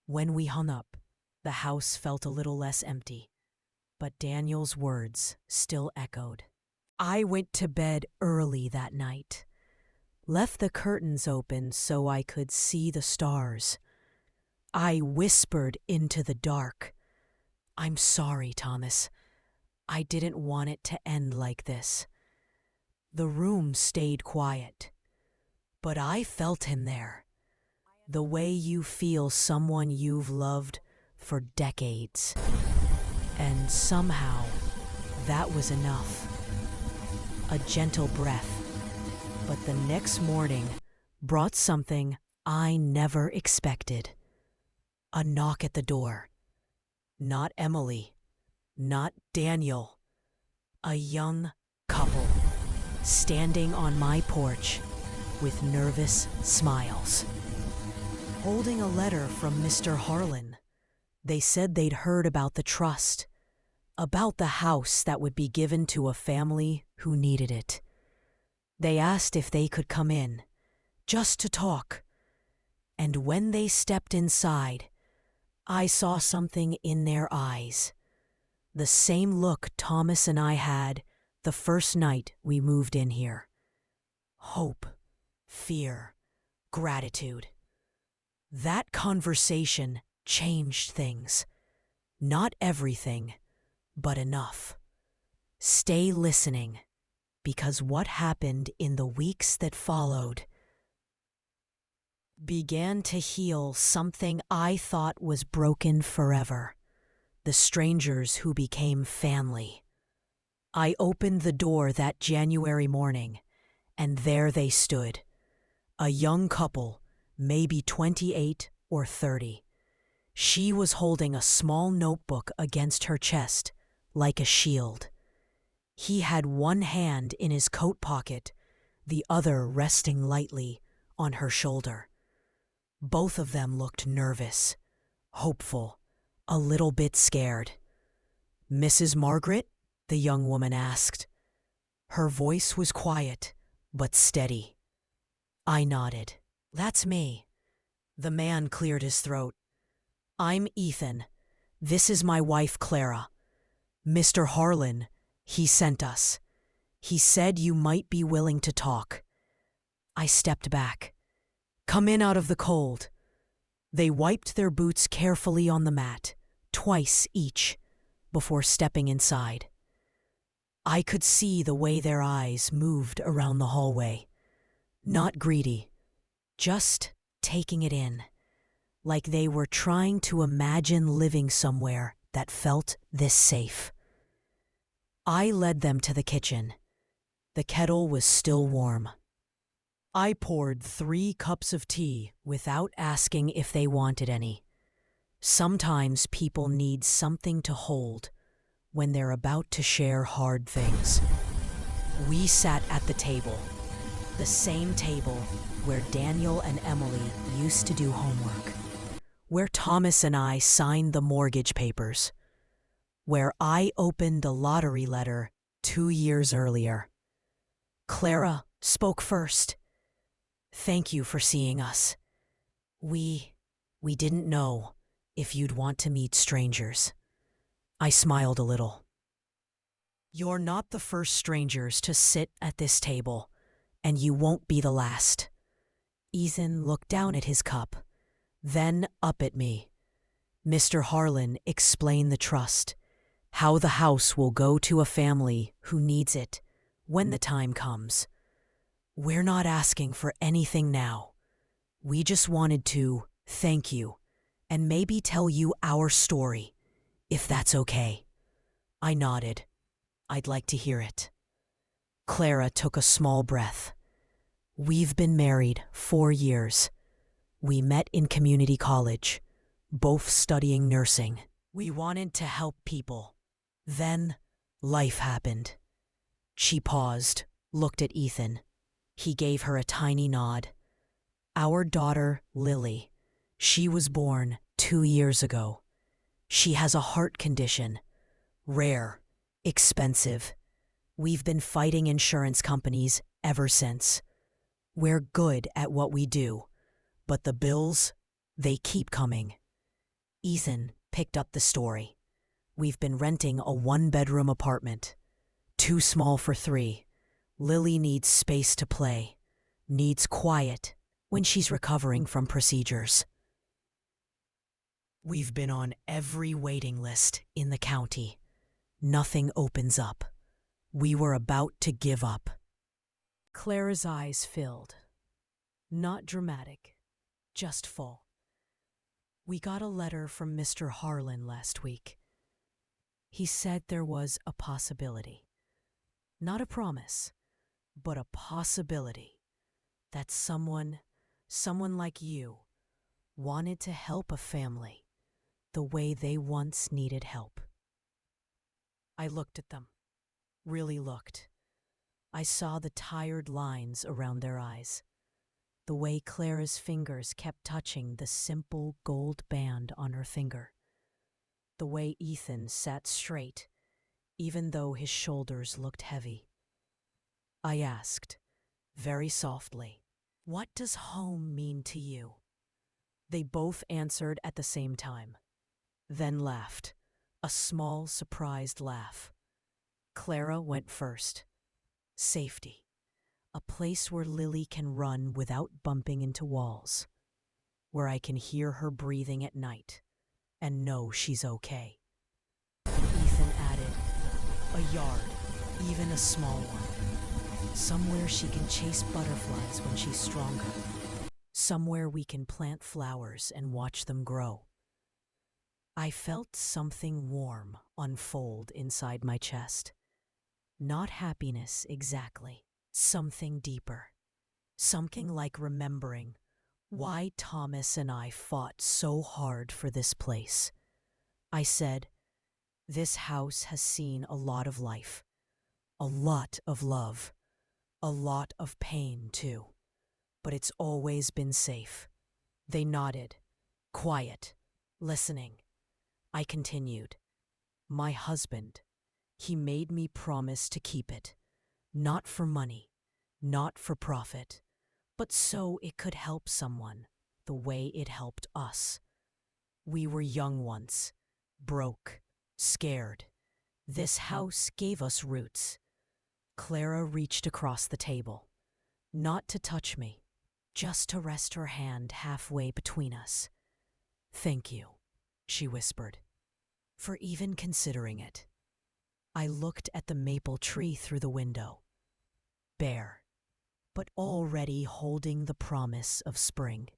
When we hung up, the house felt a little less empty, but Daniel's words still echoed. I went to bed early that night, left the curtains open so I could see the stars. I whispered into the dark, "I'm sorry, Thomas. I didn't want it to end like this." The room stayed quiet, but I felt him there, the way you feel someone you've loved for decades. And somehow, that was enough. A gentle breath, but the next morning brought something I never expected. A knock at the door. Not Emily, not Daniel. A young couple, standing on my porch with nervous smiles. Holding a letter from Mr. Harlan. They said they'd heard about the trust, about the house that would be given to a family who needed it. They asked if they could come in, just to talk. And when they stepped inside, I saw something in their eyes. The same look Thomas and I had the first night we moved in here. Hope, fear, gratitude. That conversation changed things. Not everything, but enough. Stay listening, because what happened in the weeks that followed began to heal something I thought was broken forever. The strangers who became family. I opened the door that January morning, and there they stood. A young couple, maybe 28 or 30. She was holding a small notebook against her chest, like a shield. He had one hand in his coat pocket, the other resting lightly on her shoulder. Both of them looked nervous, hopeful, a little bit scared. "Mrs. Margaret?" the young woman asked. Her voice was quiet, but steady. I nodded. "That's me." The man cleared his throat. "I'm Ethan. This is my wife, Clara. Mr. Harlan, he sent us. He said you might be willing to talk." I stepped back. "Come in out of the cold." They wiped their boots carefully on the mat, twice each, before stepping inside. I could see the way their eyes moved around the hallway. Not greedy, just taking it in, like they were trying to imagine living somewhere that felt this safe. I led them to the kitchen. The kettle was still warm. I poured 3 cups of tea without asking if they wanted any. Sometimes people need something to hold when they're about to share hard things. We sat at the table, the same table where Daniel and Emily used to do homework, where Thomas and I signed the mortgage papers, where I opened a lottery letter 2 years earlier. Clara spoke first. "Thank you for seeing us. We didn't know if you'd want to meet strangers." I smiled a little. "You're not the first strangers to sit at this table, and you won't be the last." Ethan looked down at his cup, then up at me. "Mr. Harlan explained the trust, how the house will go to a family who needs it when the time comes. We're not asking for anything now. We just wanted to thank you and maybe tell you our story, if that's okay." I nodded. I'd like to hear it. Clara took a small breath. "We've been married 4 years. We met in community college, both studying nursing. We wanted to help people. Then, life happened." She paused, looked at Ethan. He gave her a tiny nod. "Our daughter, Lily. She was born 2 years ago. She has a heart condition. Rare, expensive. We've been fighting insurance companies ever since. We're good at what we do, but the bills, they keep coming." Ethan picked up the story. "We've been renting a 1-bedroom apartment. Too small for 3. Lily needs space to play, needs quiet when she's recovering from procedures. We've been on every waiting list in the county. Nothing opens up. We were about to give up." Clara's eyes filled. Not dramatic, just full. "We got a letter from Mr. Harlan last week. He said there was a possibility. Not a promise, but a possibility that someone like you wanted to help a family the way they once needed help." I looked at them, really looked. I saw the tired lines around their eyes, the way Clara's fingers kept touching the simple gold band on her finger, the way Ethan sat straight, even though his shoulders looked heavy. I asked, very softly, "What does home mean to you?" They both answered at the same time, then laughed, a small, surprised laugh. Clara went first. "Safety. A place where Lily can run without bumping into walls, where I can hear her breathing at night and know she's okay." Ethan added, "A yard, even a small one. Somewhere she can chase butterflies when she's stronger. Somewhere we can plant flowers and watch them grow." I felt something warm unfold inside my chest. Not happiness exactly, something deeper. Something like remembering why Thomas and I fought so hard for this place. I said, "This house has seen a lot of life, a lot of love, a lot of pain too, but it's always been safe." They nodded, quiet, listening. I continued, "My husband, he made me promise to keep it, not for money, not for profit, but so it could help someone the way it helped us. We were young once, broke, scared. This house gave us roots." Clara reached across the table, not to touch me, just to rest her hand halfway between us. "Thank you," she whispered, "for even considering it." I looked at the maple tree through the window, bare, but already holding the promise of spring.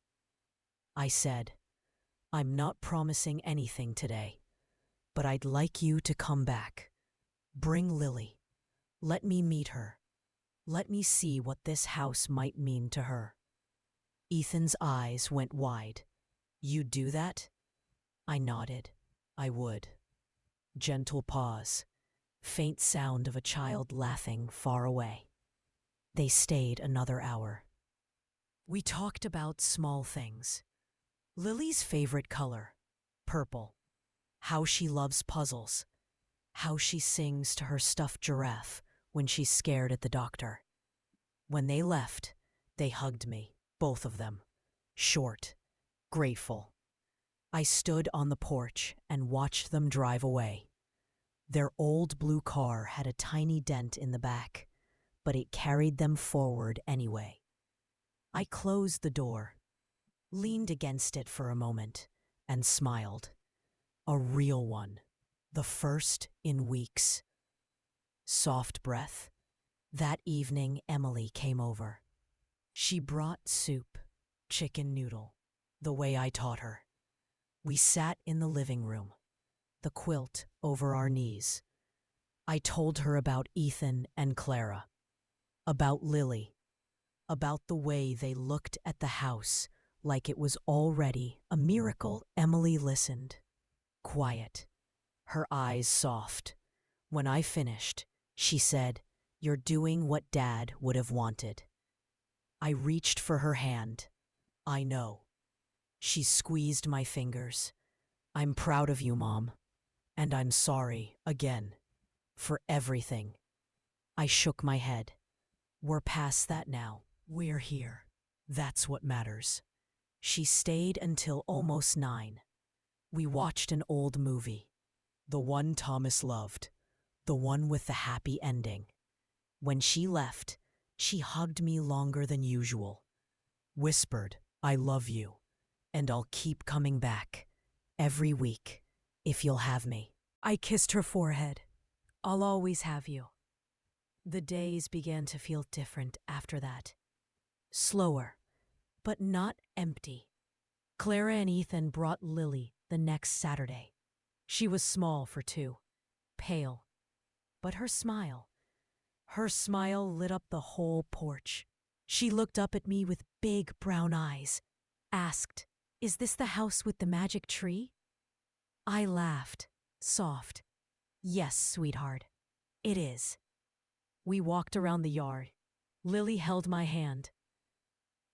I said, "I'm not promising anything today, but I'd like you to come back. Bring Lily. Let me meet her. Let me see what this house might mean to her. Ethan's eyes went wide. You'd do that? I nodded. I would. Gentle pause. Faint sound of a child laughing far away. They stayed another hour. We talked about small things. Lily's favorite color, purple. How she loves puzzles. How she sings to her stuffed giraffe when she's scared at the doctor. When they left, they hugged me, both of them. Short, grateful. I stood on the porch and watched them drive away. Their old blue car had a tiny dent in the back, but it carried them forward anyway. I closed the door, leaned against it for a moment, and smiled. A real one. The first in weeks. Soft breath. That evening, Emily came over. She brought soup, chicken noodle, the way I taught her. We sat in the living room, the quilt over our knees. I told her about Ethan and Clara, about Lily, about the way they looked at the house like it was already a miracle. Emily listened, quiet, her eyes soft. When I finished, she said, "You're doing what Dad would have wanted." I reached for her hand. I know. She squeezed my fingers. I'm proud of you, Mom. And I'm sorry, again, for everything. I shook my head. We're past that now. We're here. That's what matters. She stayed until almost 9. We watched an old movie. The one Thomas loved. The one with the happy ending. When she left, she hugged me longer than usual. Whispered, "I love you, and I'll keep coming back. Every week, if you'll have me." I kissed her forehead. "I'll always have you." The days began to feel different after that. Slower, but not empty. Clara and Ethan brought Lily the next Saturday. She was small for 2, pale, but her smile lit up the whole porch. She looked up at me with big brown eyes, asked, "Is this the house with the magic tree?" I laughed, soft. "Yes, sweetheart, it is." We walked around the yard. Lily held my hand.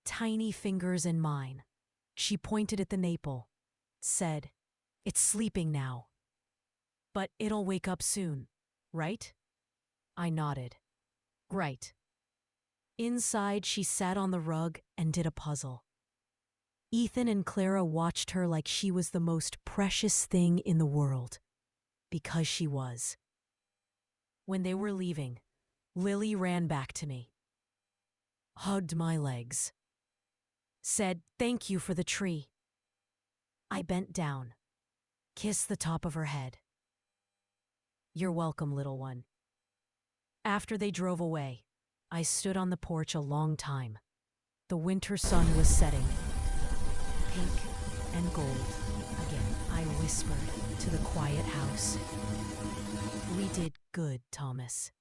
Tiny fingers in mine. She pointed at the maple, said, "It's sleeping now. But it'll wake up soon, right?" I nodded. "Right." Inside, she sat on the rug and did a puzzle. Ethan and Clara watched her like she was the most precious thing in the world, because she was. When they were leaving, Lily ran back to me, hugged my legs, said, "Thank you for the tree." I bent down, kissed the top of her head. "You're welcome, little one." After they drove away, I stood on the porch a long time. The winter sun was setting, pink and gold. Again, I whispered to the quiet house, "We did good, Thomas.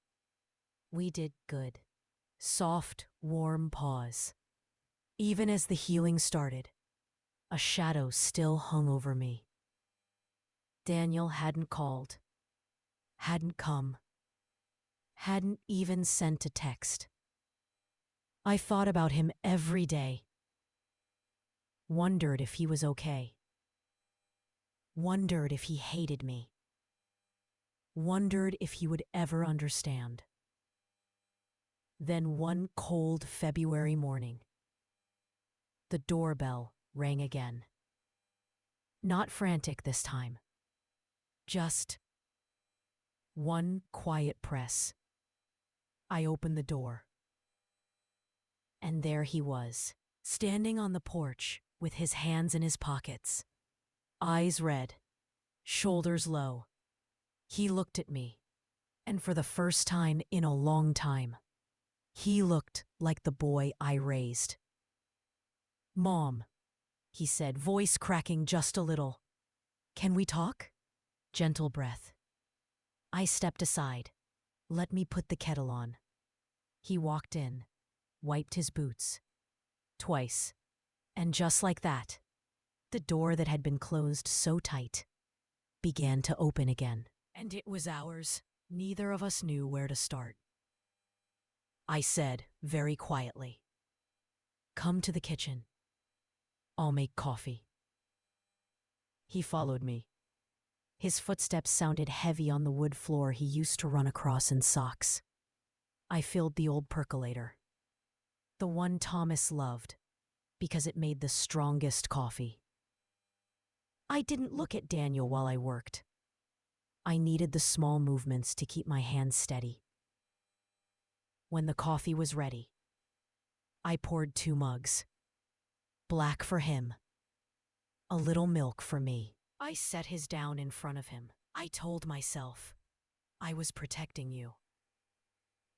We did good." Soft, warm pause. Even as the healing started, a shadow still hung over me. Daniel hadn't called, hadn't come, hadn't even sent a text. I thought about him every day. Wondered if he was okay. Wondered if he hated me. Wondered if he would ever understand. Then one cold February morning, the doorbell rang again. Not frantic this time. Just one quiet press. I opened the door. And there he was, standing on the porch with his hands in his pockets, eyes red, shoulders low. He looked at me, and for the first time in a long time, he looked like the boy I raised. "Mom," he said, voice cracking just a little. "Can we talk?" Gentle breath. I stepped aside. "Let me put the kettle on." He walked in, wiped his boots, twice, and just like that, the door that had been closed so tight began to open again. And it was ours. Neither of us knew where to start. I said, very quietly, "Come to the kitchen. I'll make coffee." He followed me. His footsteps sounded heavy on the wood floor he used to run across in socks. I filled the old percolator, the one Thomas loved, because it made the strongest coffee. I didn't look at Daniel while I worked. I needed the small movements to keep my hands steady. When the coffee was ready, I poured 2 mugs. Black for him, a little milk for me. I set his down in front of him. I told myself, I was protecting you.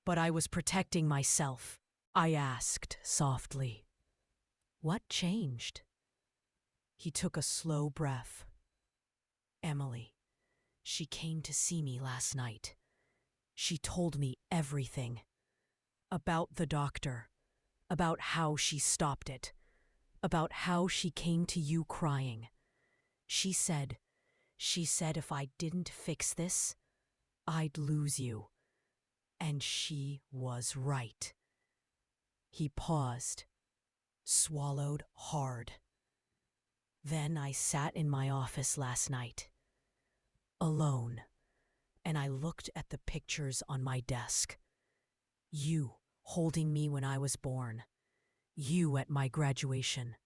But I was protecting myself. I asked softly, "What changed?" He took a slow breath. "Emily, she came to see me last night. She told me everything. About the doctor, about how she stopped it, about how she came to you crying. She said if I didn't fix this, I'd lose you. And she was right." He paused, swallowed hard. "Then I sat in my office last night, alone, and I looked at the pictures on my desk. You holding me when I was born. You at my graduation.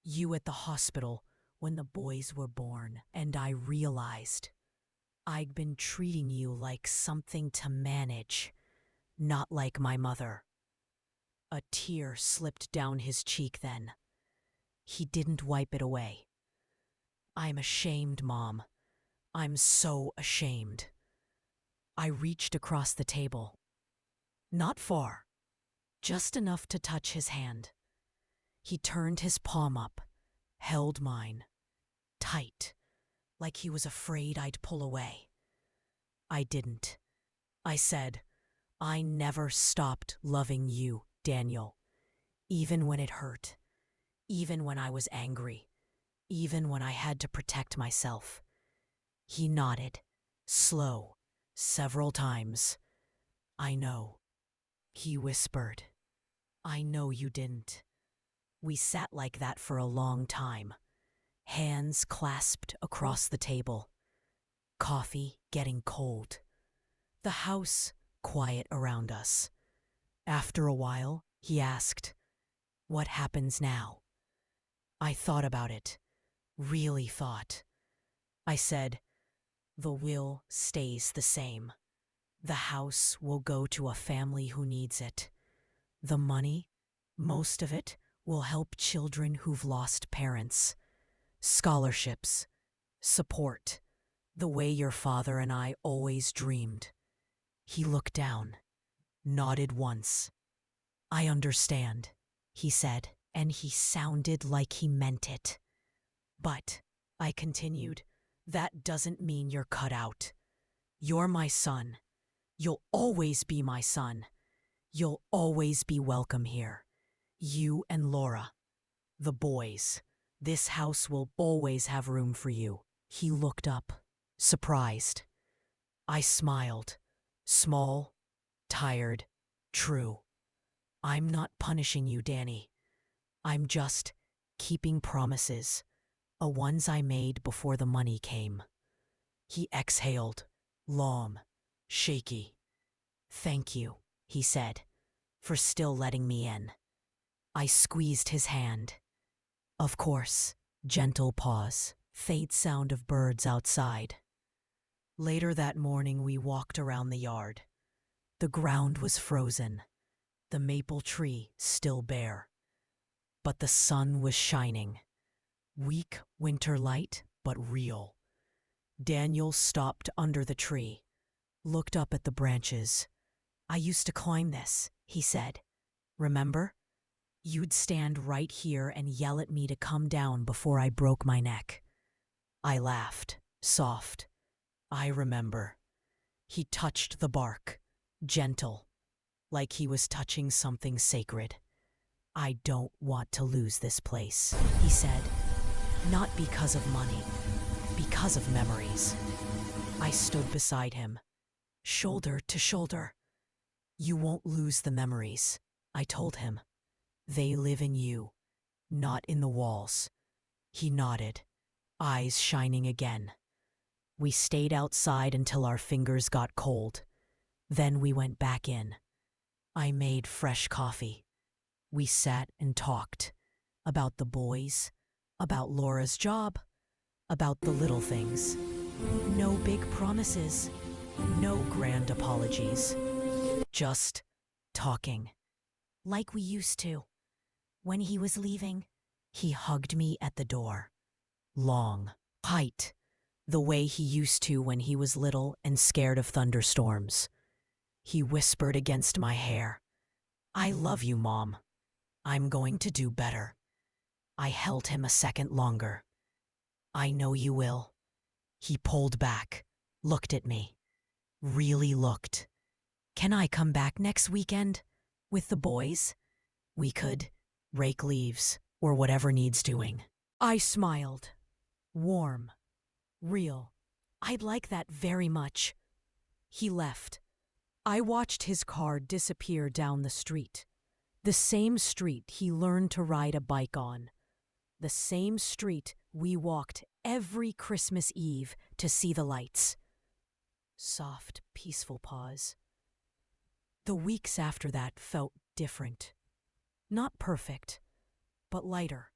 You at the hospital when the boys were born. And I realized I'd been treating you like something to manage, not like my mother." A tear slipped down his cheek then. He didn't wipe it away. "I'm ashamed, Mom. I'm so ashamed." I reached across the table. Not far, just enough to touch his hand. He turned his palm up, held mine, tight, like he was afraid I'd pull away. I didn't. I said, "I never stopped loving you, Daniel, even when it hurt, even when I was angry, even when I had to protect myself." He nodded, slow, several times. "I know," he whispered. "I know you didn't." We sat like that for a long time, hands clasped across the table, coffee getting cold, the house quiet around us. After a while, he asked, "What happens now?" I thought about it, really thought. I said, "The will stays the same. The house will go to a family who needs it. The money, most of it, will help children who've lost parents. Scholarships, support, the way your father and I always dreamed." He looked down, nodded once. "I understand," he said, and he sounded like he meant it. "But," I continued, "that doesn't mean you're cut out. You're my son. You'll always be my son. You'll always be welcome here. You and Laura, the boys. This house will always have room for you." He looked up, surprised. I smiled, small, tired, true. "I'm not punishing you, Danny. I'm just keeping promises, ones I made before the money came." He exhaled, long, shaky. "Thank you," he said, "for still letting me in." I squeezed his hand. "Of course." Gentle pause, faint sound of birds outside. Later that morning we walked around the yard. The ground was frozen, the maple tree still bare. But the sun was shining. Weak winter light, but real. Daniel stopped under the tree, looked up at the branches. "I used to climb this," he said. "Remember? You'd stand right here and yell at me to come down before I broke my neck." I laughed, soft. "I remember." He touched the bark, gentle. like he was touching something sacred. "I don't want to lose this place," he said. "Not because of money, because of memories." I stood beside him, shoulder to shoulder. "You won't lose the memories," I told him. "They live in you, not in the walls." He nodded, eyes shining again. We stayed outside until our fingers got cold. Then we went back in. I made fresh coffee. We sat and talked about the boys, about Laura's job, about the little things. No big promises, no grand apologies. Just talking. Like we used to. When he was leaving, he hugged me at the door. Long, tight, the way he used to when he was little and scared of thunderstorms. He whispered against my hair, "I love you, Mom. I'm going to do better." I held him a second longer. "I know you will." He pulled back, looked at me, really looked. "Can I come back next weekend? With the boys? We could rake leaves or whatever needs doing." I smiled. Warm. Real. "I'd like that very much." He left. I watched his car disappear down the street. The same street he learned to ride a bike on. The same street we walked every Christmas Eve to see the lights. Soft, peaceful pause. The weeks after that felt different. Not perfect, but lighter.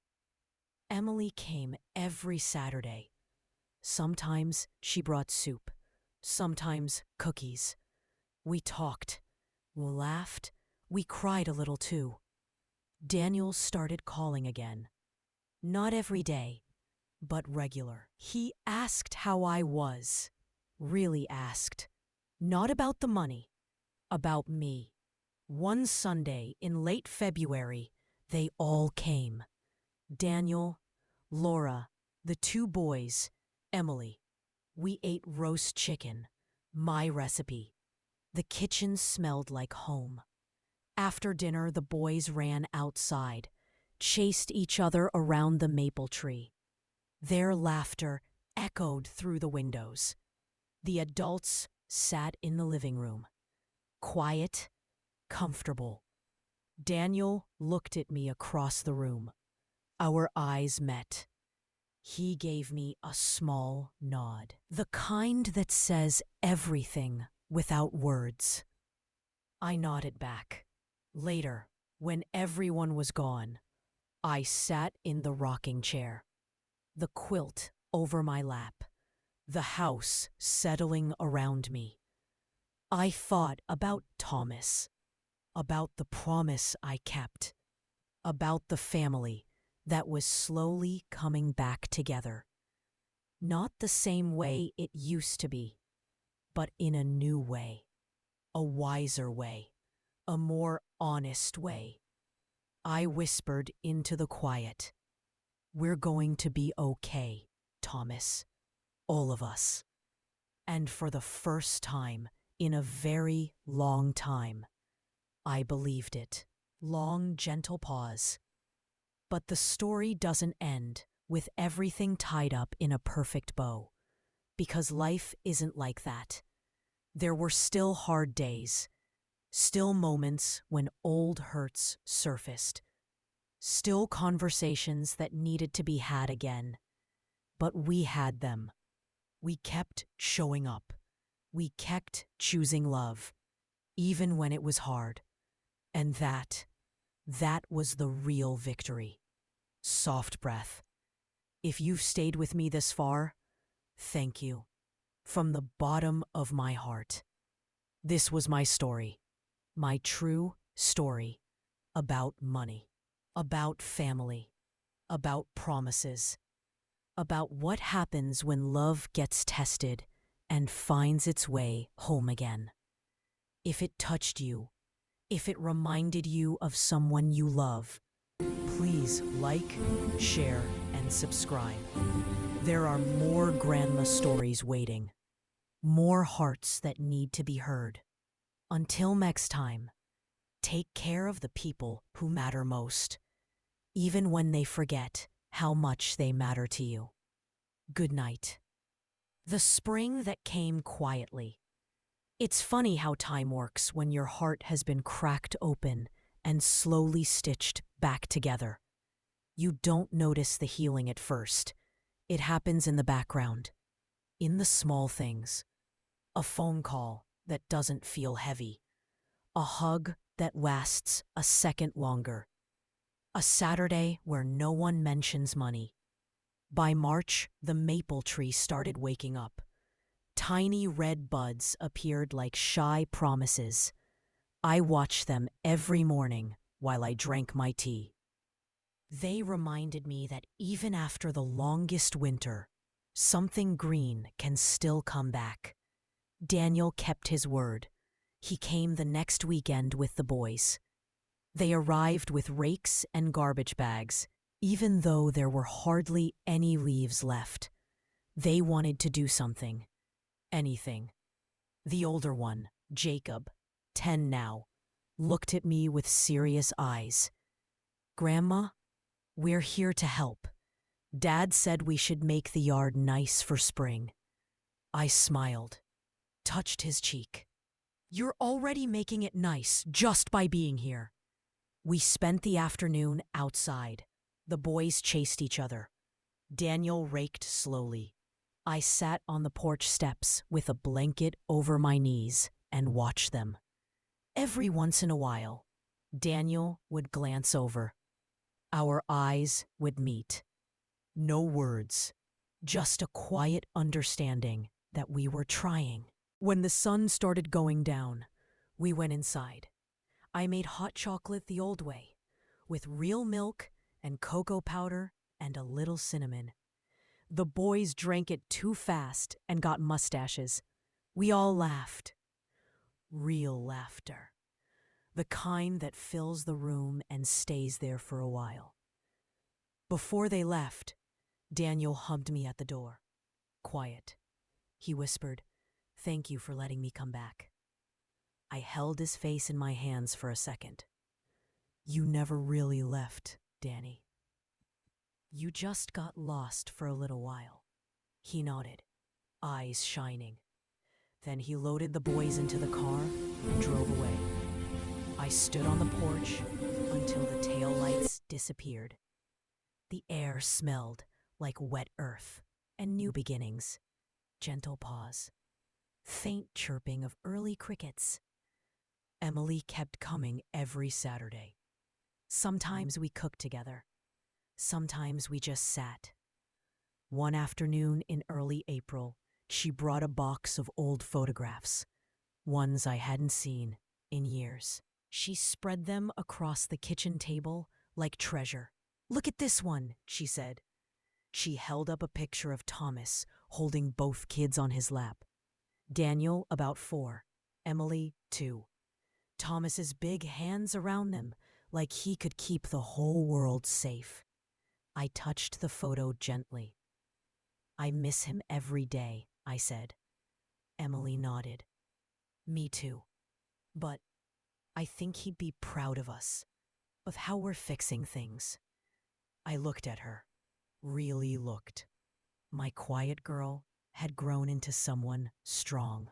Emily came every Saturday. Sometimes she brought soup, sometimes cookies. We talked, we laughed, we cried a little too. Daniel started calling again. Not every day, but regular. He asked how I was. Really asked. Not about the money, about me. One Sunday in late February, they all came. Daniel, Laura, the two boys, Emily. We ate roast chicken, my recipe. The kitchen smelled like home. After dinner, the boys ran outside, chased each other around the maple tree. Their laughter echoed through the windows. The adults sat in the living room, quiet, comfortable. Daniel looked at me across the room. Our eyes met. He gave me a small nod, the kind that says everything without words. I nodded back. Later, when everyone was gone, I sat in the rocking chair, the quilt over my lap, the house settling around me. I thought about Thomas, about the promise I kept, about the family that was slowly coming back together. Not the same way it used to be, but in a new way, a wiser way, a more honest way. I whispered into the quiet, "We're going to be okay, Thomas, all of us." And for the first time in a very long time, I believed it. Long, gentle pause. But the story doesn't end with everything tied up in a perfect bow, because life isn't like that. There were still hard days, still moments when old hurts surfaced, still conversations that needed to be had again. But we had them. We kept showing up. We kept choosing love, even when it was hard. And that was the real victory. Soft breath. If you've stayed with me this far, thank you. From the bottom of my heart. This was my story. My true story about money, about family, about promises, about what happens when love gets tested and finds its way home again. If it touched you, if it reminded you of someone you love, please like, share, and subscribe. There are more grandma stories waiting, more hearts that need to be heard. Until next time, Take care of the people who matter most, even when they forget how much they matter to you. Good night. The spring that came quietly. It's funny how time works when your heart has been cracked open and slowly stitched back together. You don't notice the healing at first. It happens in the background, in the small things. A phone call that doesn't feel heavy. A hug that lasts a second longer. A Saturday where no one mentions money. By March, the maple tree started waking up. Tiny red buds appeared like shy promises. I watched them every morning while I drank my tea. They reminded me that even after the longest winter, something green can still come back. Daniel kept his word. He came the next weekend with the boys. They arrived with rakes and garbage bags, even though there were hardly any leaves left. They wanted to do something. Anything. The older one, Jacob, 10 now, looked at me with serious eyes. "Grandma, we're here to help. Dad said we should make the yard nice for spring." I smiled, touched his cheek. "You're already making it nice just by being here." We spent the afternoon outside. The boys chased each other. Daniel raked slowly. I sat on the porch steps with a blanket over my knees and watched them. Every once in a while, Daniel would glance over. Our eyes would meet. No words, just a quiet understanding that we were trying. When the sun started going down, we went inside. I made hot chocolate the old way, with real milk and cocoa powder and a little cinnamon. The boys drank it too fast and got mustaches. We all laughed. Real laughter. The kind that fills the room and stays there for a while. Before they left, Daniel hugged me at the door. Quiet. He whispered, "Thank you for letting me come back." I held his face in my hands for a second. "You never really left, Danny. You just got lost for a little while." He nodded, eyes shining. Then he loaded the boys into the car and drove away. I stood on the porch until the taillights disappeared. The air smelled like wet earth and new beginnings. Gentle pause. Faint chirping of early crickets. Emily kept coming every Saturday. Sometimes we cooked together. Sometimes we just sat. One afternoon in early April, she brought a box of old photographs, ones I hadn't seen in years. She spread them across the kitchen table like treasure. "Look at this one," she said. She held up a picture of Thomas holding both kids on his lap. Daniel, about 4, Emily, 2. Thomas's big hands around them, like he could keep the whole world safe. I touched the photo gently. "I miss him every day," I said. Emily nodded. "Me too. But I think he'd be proud of us, of how we're fixing things." I looked at her, really looked. My quiet girl had grown into someone strong.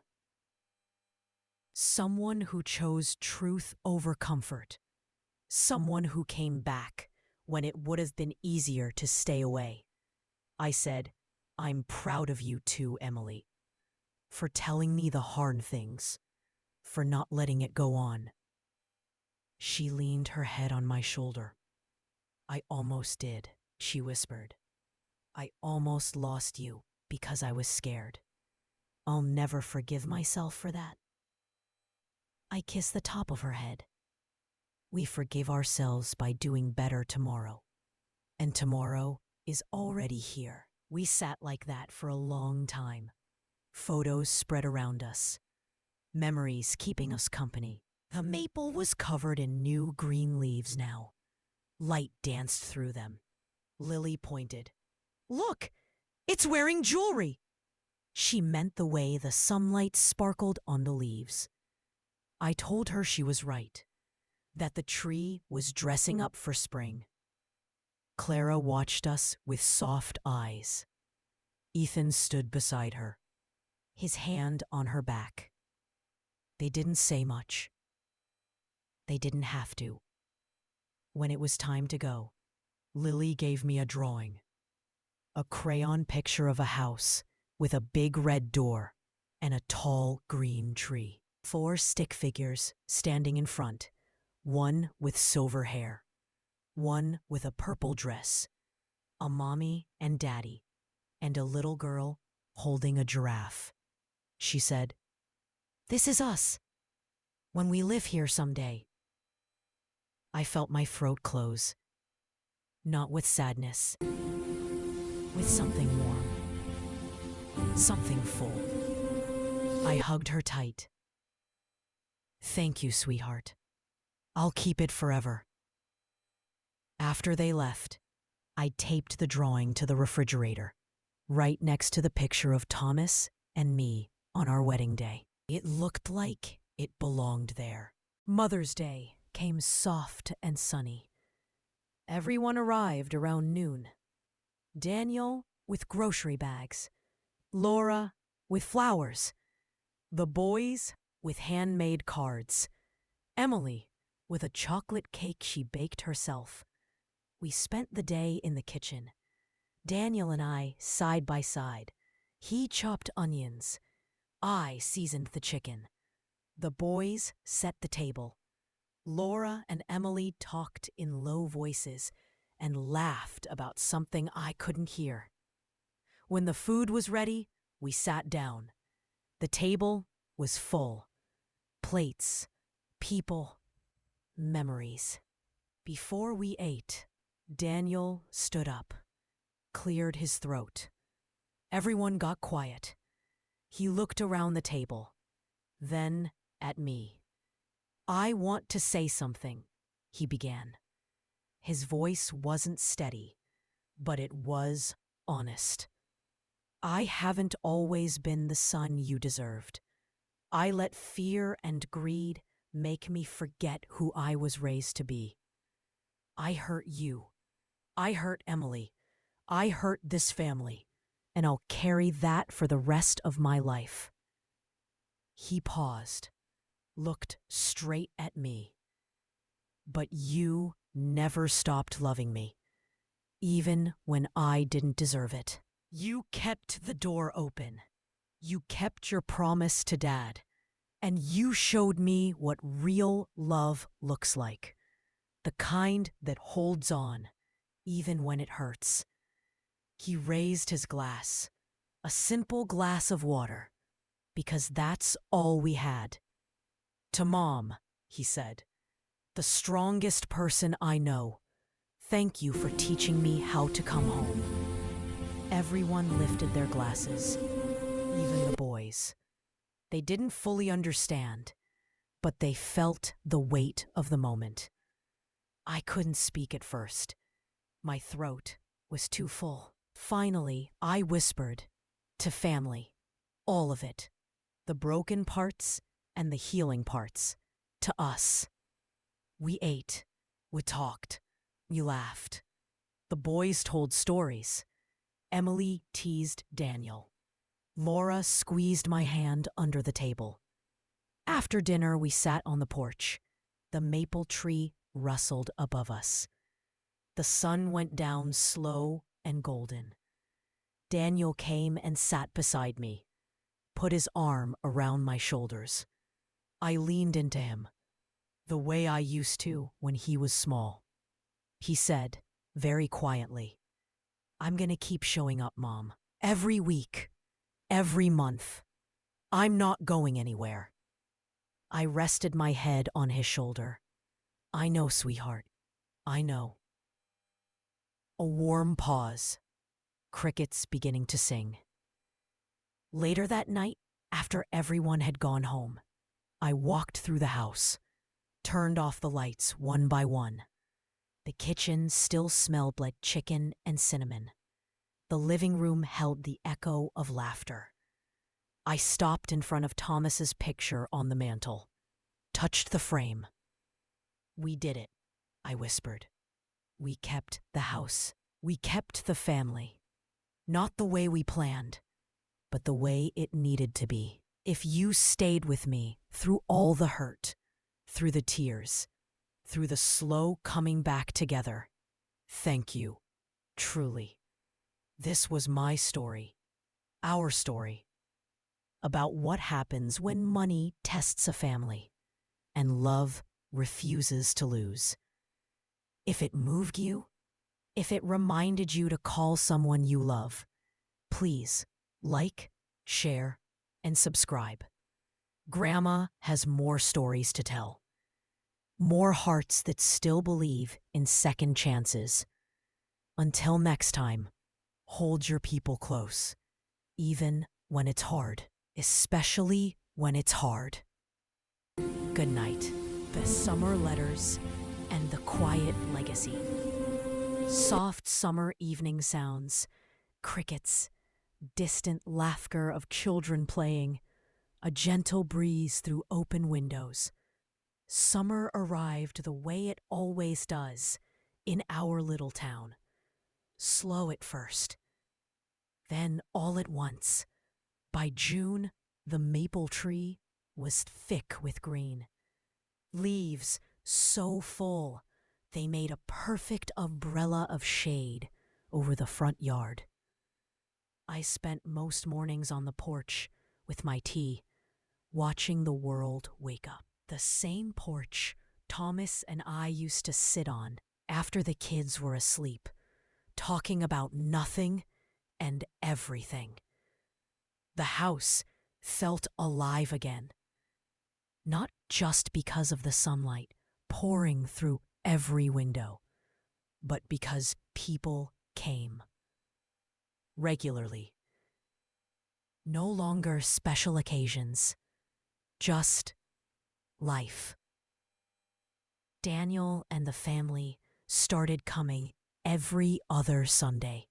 Someone who chose truth over comfort. Someone who came back when it would have been easier to stay away. I said, "I'm proud of you too, Emily. For telling me the hard things. For not letting it go on." She leaned her head on my shoulder. "I almost did," she whispered. "I almost lost you because I was scared. I'll never forgive myself for that." I kissed the top of her head. We forgive ourselves by doing better tomorrow. And tomorrow is already here. We sat like that for a long time. Photos spread around us. Memories keeping us company. The maple was covered in new green leaves now. Light danced through them. Lily pointed. "Look, it's wearing jewelry." She meant the way the sunlight sparkled on the leaves. I told her she was right. that the tree was dressing up for spring. Clara watched us with soft eyes. Ethan stood beside her, his hand on her back. They didn't say much. They didn't have to. When it was time to go, Lily gave me a drawing. A crayon picture of a house with a big red door and a tall green tree. 4 stick figures standing in front, one with silver hair, one with a purple dress, a mommy and daddy, and a little girl holding a giraffe. She said, "This is us, when we live here someday." I felt my throat close, not with sadness, with something warm, something full. I hugged her tight. "Thank you, sweetheart. I'll keep it forever." After they left, I taped the drawing to the refrigerator, right next to the picture of Thomas and me on our wedding day. It looked like it belonged there. Mother's Day came soft and sunny. Everyone arrived around noon. Daniel with grocery bags, Laura with flowers, the boys with handmade cards, Emily with a chocolate cake she baked herself. We spent the day in the kitchen, Daniel and I side by side. He chopped onions, I seasoned the chicken. The boys set the table. Laura and Emily talked in low voices and laughed about something I couldn't hear. When the food was ready, we sat down. The table was full. Plates, people, memories. Before we ate, Daniel stood up, cleared his throat. Everyone got quiet. He looked around the table, then at me. "I want to say something," he began. His voice wasn't steady, but it was honest. "I haven't always been the son you deserved. I let fear and greed make me forget who I was raised to be. I hurt you. I hurt Emily. I hurt this family, and I'll carry that for the rest of my life." He paused, looked straight at me. "But you never stopped loving me, even when I didn't deserve it. You kept the door open. You kept your promise to Dad, and you showed me what real love looks like. The kind that holds on, even when it hurts." He raised his glass, a simple glass of water, because that's all we had. "To Mom," he said, "the strongest person I know, thank you for teaching me how to come home." Everyone lifted their glasses, even the boys. They didn't fully understand, but they felt the weight of the moment. I couldn't speak at first. My throat was too full. Finally, I whispered, "To family, all of it, the broken parts and the healing parts, to us." We ate, we talked, we laughed. The boys told stories. Emily teased Daniel. Laura squeezed my hand under the table. After dinner, we sat on the porch. The maple tree rustled above us. The sun went down slow and golden. Daniel came and sat beside me, put his arm around my shoulders. I leaned into him, the way I used to when he was small. He said, very quietly, "I'm gonna keep showing up, Mom. Every week, every month. I'm not going anywhere." I rested my head on his shoulder. "I know, sweetheart. I know." A warm pause. Crickets beginning to sing. Later that night, after everyone had gone home, I walked through the house, turned off the lights one by one. The kitchen still smelled like chicken and cinnamon. The living room held the echo of laughter. I stopped in front of Thomas's picture on the mantel, touched the frame. We did it, I whispered. We kept the house. We kept the family. Not the way we planned, but the way it needed to be. If you stayed with me through all the hurt, through the tears, through the slow coming back together, thank you, truly. This was my story, our story, about what happens when money tests a family and love refuses to lose. If it moved you, if it reminded you to call someone you love, please like, share, and subscribe. Grandma has more stories to tell. More hearts that still believe in second chances. Until next time, hold your people close, even when it's hard, especially when it's hard. Good night. The summer letters and the quiet legacy. Soft summer evening sounds, crickets, distant laughter of children playing, a gentle breeze through open windows. Summer arrived the way it always does in our little town. Slow at first, then all at once. By June, the maple tree was thick with green. Leaves so full, they made a perfect umbrella of shade over the front yard. I spent most mornings on the porch with my tea, watching the world wake up. The same porch Thomas and I used to sit on after the kids were asleep, talking about nothing and everything. The house felt alive again, not just because of the sunlight pouring through every window, but because people came. Regularly. No longer special occasions, just life. Daniel and the family started coming every other Sunday.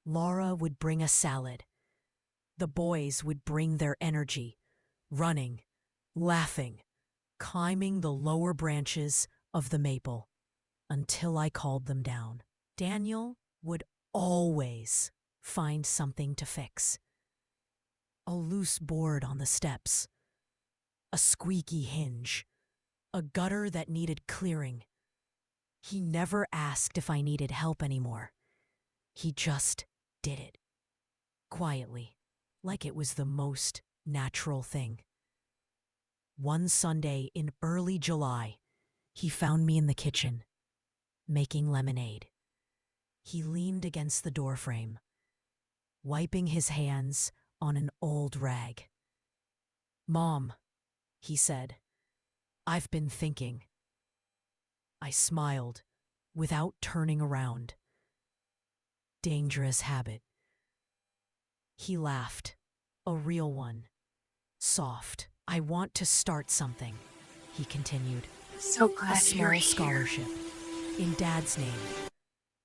Laura would bring a salad. The boys would bring their energy, running, laughing, climbing the lower branches of the maple until I called them down. Daniel would always find something to fix. A loose board on the steps, a squeaky hinge, a gutter that needed clearing. He never asked if I needed help anymore. He just did it, quietly, like it was the most natural thing. One Sunday in early July, he found me in the kitchen, making lemonade. He leaned against the doorframe, wiping his hands on an old rag. "Mom," he said, "I've been thinking." I smiled, without turning around. Dangerous habit. He laughed, a real one, soft. "I want to start something," he continued. So "A glad you're small here. scholarship, in Dad's name,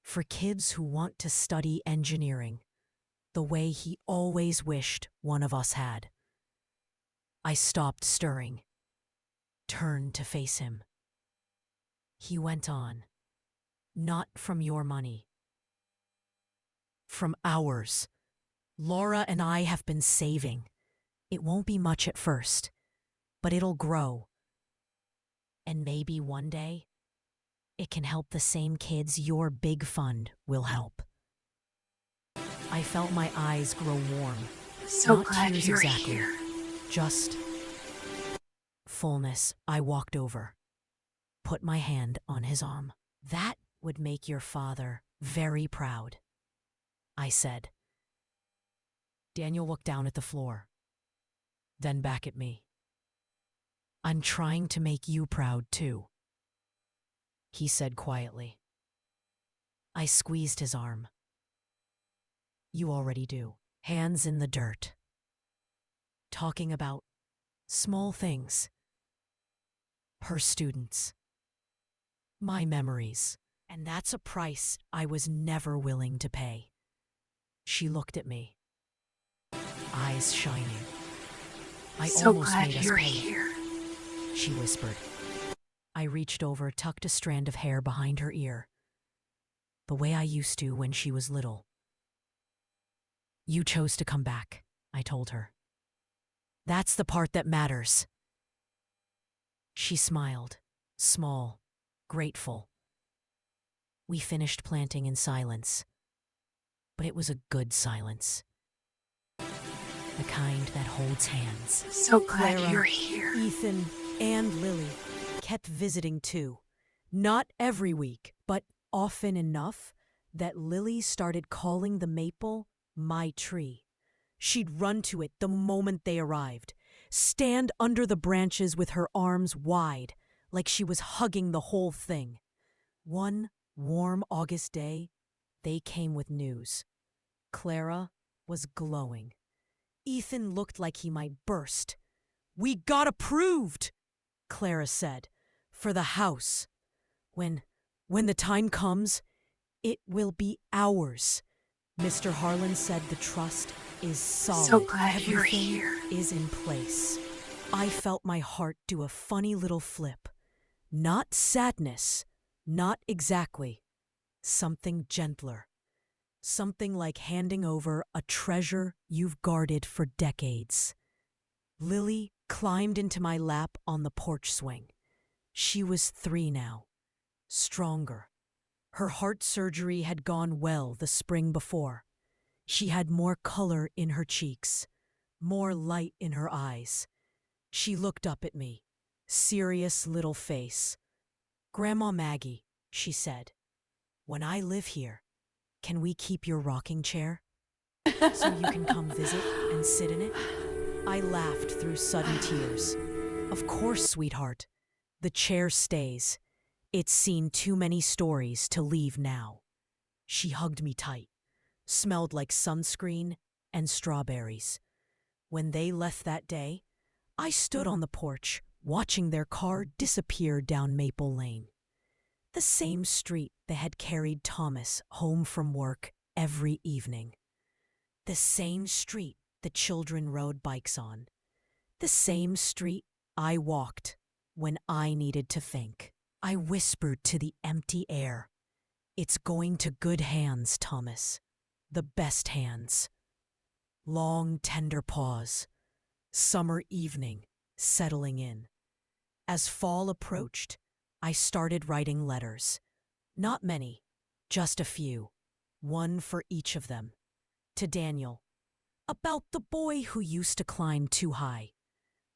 for kids who want to study engineering, the way he always wished one of us had." I stopped stirring, turned to face him. He went on, "Not from your money. From ours. Laura and I have been saving. It won't be much at first, but it'll grow. And maybe one day, it can help the same kids your big fund will help." I felt my eyes grow warm. So Not glad tears you're exactly, here. just fullness. I walked over, put my hand on his arm. "That would make your father very proud," I said. Daniel looked down at the floor, then back at me. "I'm trying to make you proud too," he said quietly. I squeezed his arm. "You already do." Hands in the dirt. Talking about small things. Her students. My memories. And that's a price I was never willing to pay. She looked at me, eyes shining. "I So almost glad made us you're pay," here. she whispered. I reached over, tucked a strand of hair behind her ear, the way I used to when she was little. You chose to come back, I told her. That's the part that matters. She smiled, small, grateful. We finished planting in silence, but it was a good silence. The kind that holds hands. So glad Clara, you're here. Ethan, and Lily kept visiting too. Not every week, but often enough that Lily started calling the maple my tree. She'd run to it the moment they arrived, stand under the branches with her arms wide, like she was hugging the whole thing. One warm August day, they came with news. Clara was glowing. Ethan looked like he might burst. "We got approved," Clara said, "for the house. When the time comes, it will be ours." Mr. Harlan said the trust is solid. So glad Everything you're here. is in place. I felt my heart do a funny little flip. Not sadness, not exactly. Something gentler. Something like handing over a treasure you've guarded for decades. Lily climbed into my lap on the porch swing. She was 3 now. Stronger. Her heart surgery had gone well the spring before. She had more color in her cheeks, more light in her eyes. She looked up at me, serious little face. "Grandma Maggie," she said, "when I live here, can we keep your rocking chair? So you can come visit and sit in it?" I laughed through sudden tears. "Of course, sweetheart. The chair stays. It's seen too many stories to leave now." She hugged me tight, smelled like sunscreen and strawberries. When they left that day, I stood on the porch, watching their car disappear down Maple Lane. The same street that had carried Thomas home from work every evening. The same street the children rode bikes on. The same street I walked when I needed to think. I whispered to the empty air, "It's going to good hands, Thomas. The best hands." Long, tender pause. Summer evening settling in. As fall approached, I started writing letters. Not many, just a few. One for each of them. To Daniel, about the boy who used to climb too high.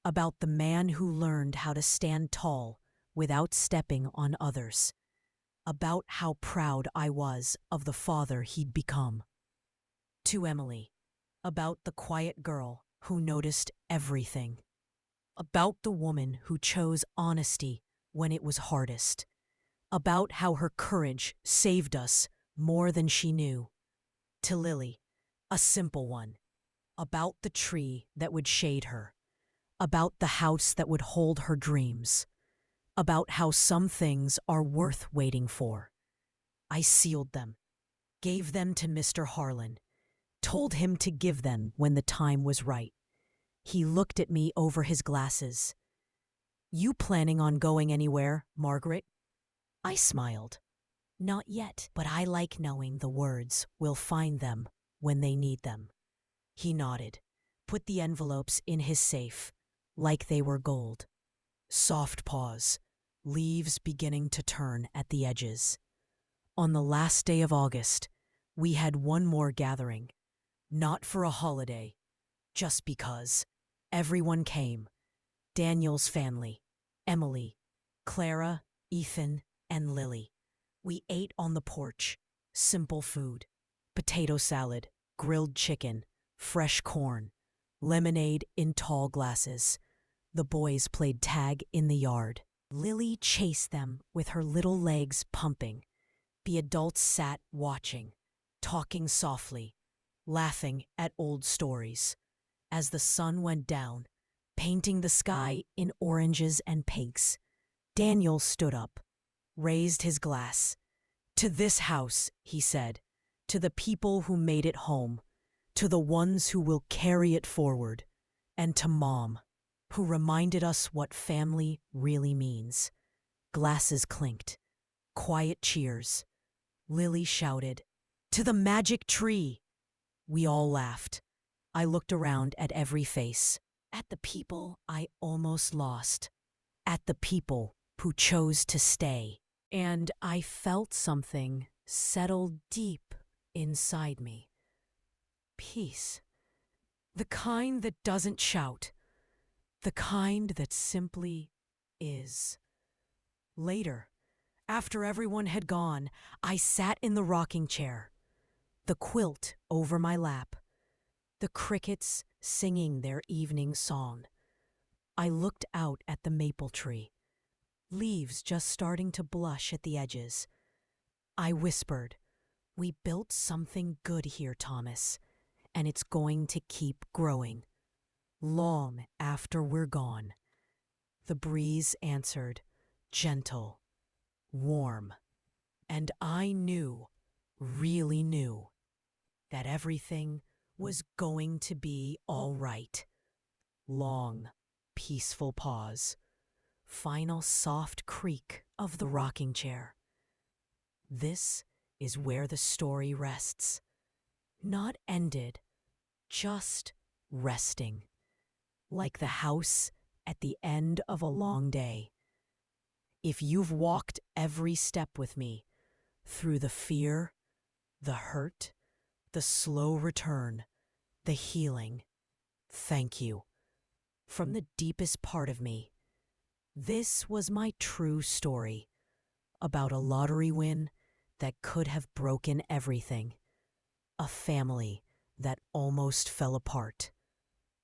About the man who learned how to stand tall without stepping on others. About how proud I was of the father he'd become. To Emily, about the quiet girl who noticed everything. About the woman who chose honesty when it was hardest. About how her courage saved us more than she knew. To Lily, a simple one. About the tree that would shade her. About the house that would hold her dreams. About how some things are worth waiting for. I sealed them, gave them to Mr. Harlan, told him to give them when the time was right. He looked at me over his glasses. "You planning on going anywhere, Margaret?" I smiled. "Not yet, but I like knowing the words will find them when they need them." He nodded, put the envelopes in his safe, like they were gold. Soft pause, leaves beginning to turn at the edges. On the last day of August, we had one more gathering. Not for a holiday, just because. Everyone came. Daniel's family, Emily, Clara, Ethan, and Lily. We ate on the porch. Simple food. Potato salad, grilled chicken, fresh corn, lemonade in tall glasses. The boys played tag in the yard. Lily chased them with her little legs pumping. The adults sat watching, talking softly, laughing at old stories. As the sun went down, painting the sky in oranges and pinks, Daniel stood up, raised his glass. "To this house," he said, "to the people who made it home, to the ones who will carry it forward, and to Mom, who reminded us what family really means." Glasses clinked. Quiet cheers. Lily shouted, "To the magic tree!" We all laughed. I looked around at every face, at the people I almost lost, at the people who chose to stay. And I felt something settle deep inside me. Peace. The kind that doesn't shout. The kind that simply is. Later, after everyone had gone, I sat in the rocking chair, the quilt over my lap, the crickets singing their evening song. I looked out at the maple tree, leaves just starting to blush at the edges. I whispered, "We built something good here, Thomas, and it's going to keep growing, long after we're gone." The breeze answered, gentle, warm, and I knew, really knew, that everything was going to be all right. Long, peaceful pause. Final soft creak of the rocking chair. This is where the story rests. Not ended, just resting. Like the house at the end of a long day. If you've walked every step with me, through the fear, the hurt, the slow return, the healing, thank you. From the deepest part of me, this was my true story about a lottery win that could have broken everything, a family that almost fell apart,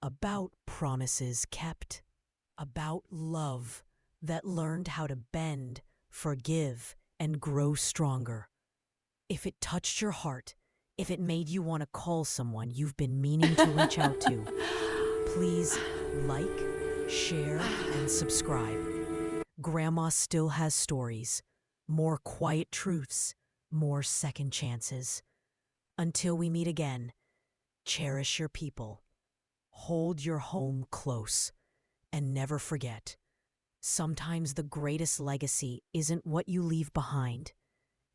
about promises kept, about love that learned how to bend, forgive, and grow stronger. If it touched your heart, if it made you want to call someone you've been meaning to reach out to, please like, share, and subscribe. Grandma still has stories, more quiet truths, more second chances. Until we meet again, cherish your people, hold your home close, and never forget, sometimes the greatest legacy isn't what you leave behind,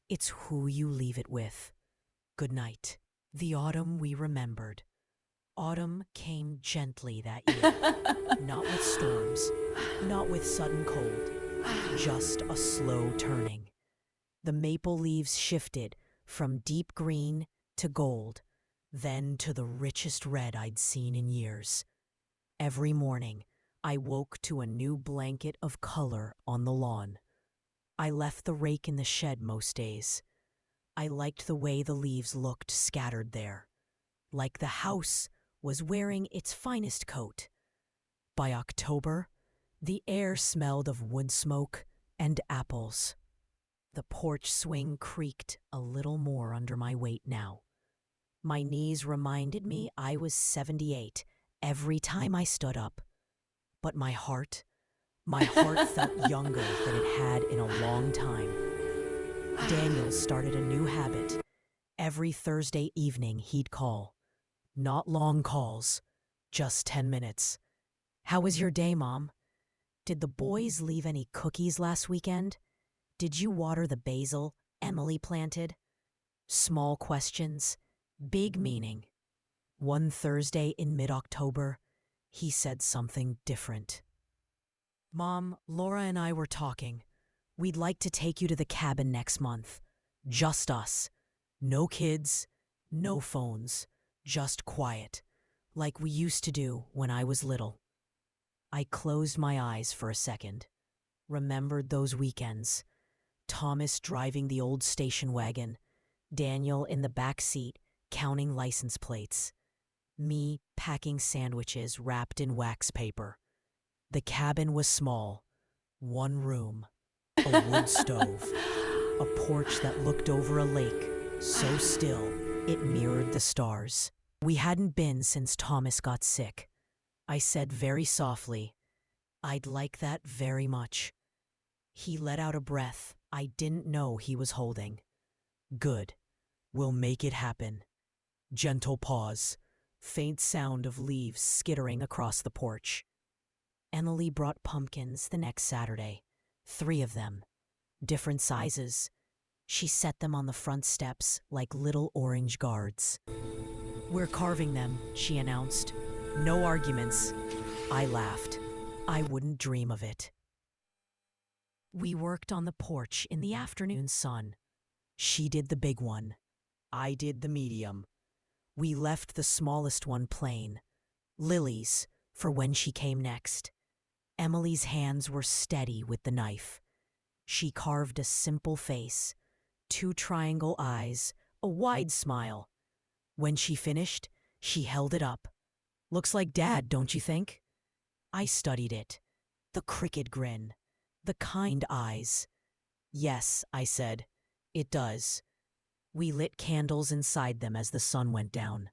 it's who you leave it with. Good night. The autumn we remembered. Autumn came gently that year, not with storms, not with sudden cold, just a slow turning. The maple leaves shifted from deep green to gold, then to the richest red I'd seen in years. Every morning, I woke to a new blanket of color on the lawn. I left the rake in the shed most days. I liked the way the leaves looked scattered there, like the house was wearing its finest coat. By October, the air smelled of wood smoke and apples. The porch swing creaked a little more under my weight now. My knees reminded me I was 78 every time I stood up. But my heart felt younger than it had in a long time. Daniel started a new habit. Every Thursday evening he'd call. Not long calls, just 10 minutes. "How was your day, Mom? Did the boys leave any cookies last weekend? Did you water the basil Emily planted?" Small questions, big meaning. One Thursday in mid-October, he said something different. "Mom, Laura and I were talking. We'd like to take you to the cabin next month. Just us. No kids, no phones, just quiet, like we used to do when I was little." I closed my eyes for a second, remembered those weekends. Thomas driving the old station wagon, Daniel in the back seat counting license plates, me packing sandwiches wrapped in wax paper. The cabin was small, one room, a wood stove, a porch that looked over a lake, so still it mirrored the stars. We hadn't been since Thomas got sick. I said very softly, "I'd like that very much." He let out a breath I didn't know he was holding. "Good. We'll make it happen." Gentle pause, faint sound of leaves skittering across the porch. Emily brought pumpkins the next Saturday. 3 of them, different sizes. She set them on the front steps like little orange guards. "We're carving them," she announced. "No arguments." I laughed. I wouldn't dream of it. We worked on the porch in the afternoon sun. She did the big one. I did the medium. We left the smallest one plain, lilies, for when she came next. Emily's hands were steady with the knife. She carved a simple face, 2 triangle eyes, a wide smile. When she finished, she held it up. "Looks like Dad, don't you think?" I studied it. The crooked grin, the kind eyes. "Yes," I said, "it does." We lit candles inside them as the sun went down.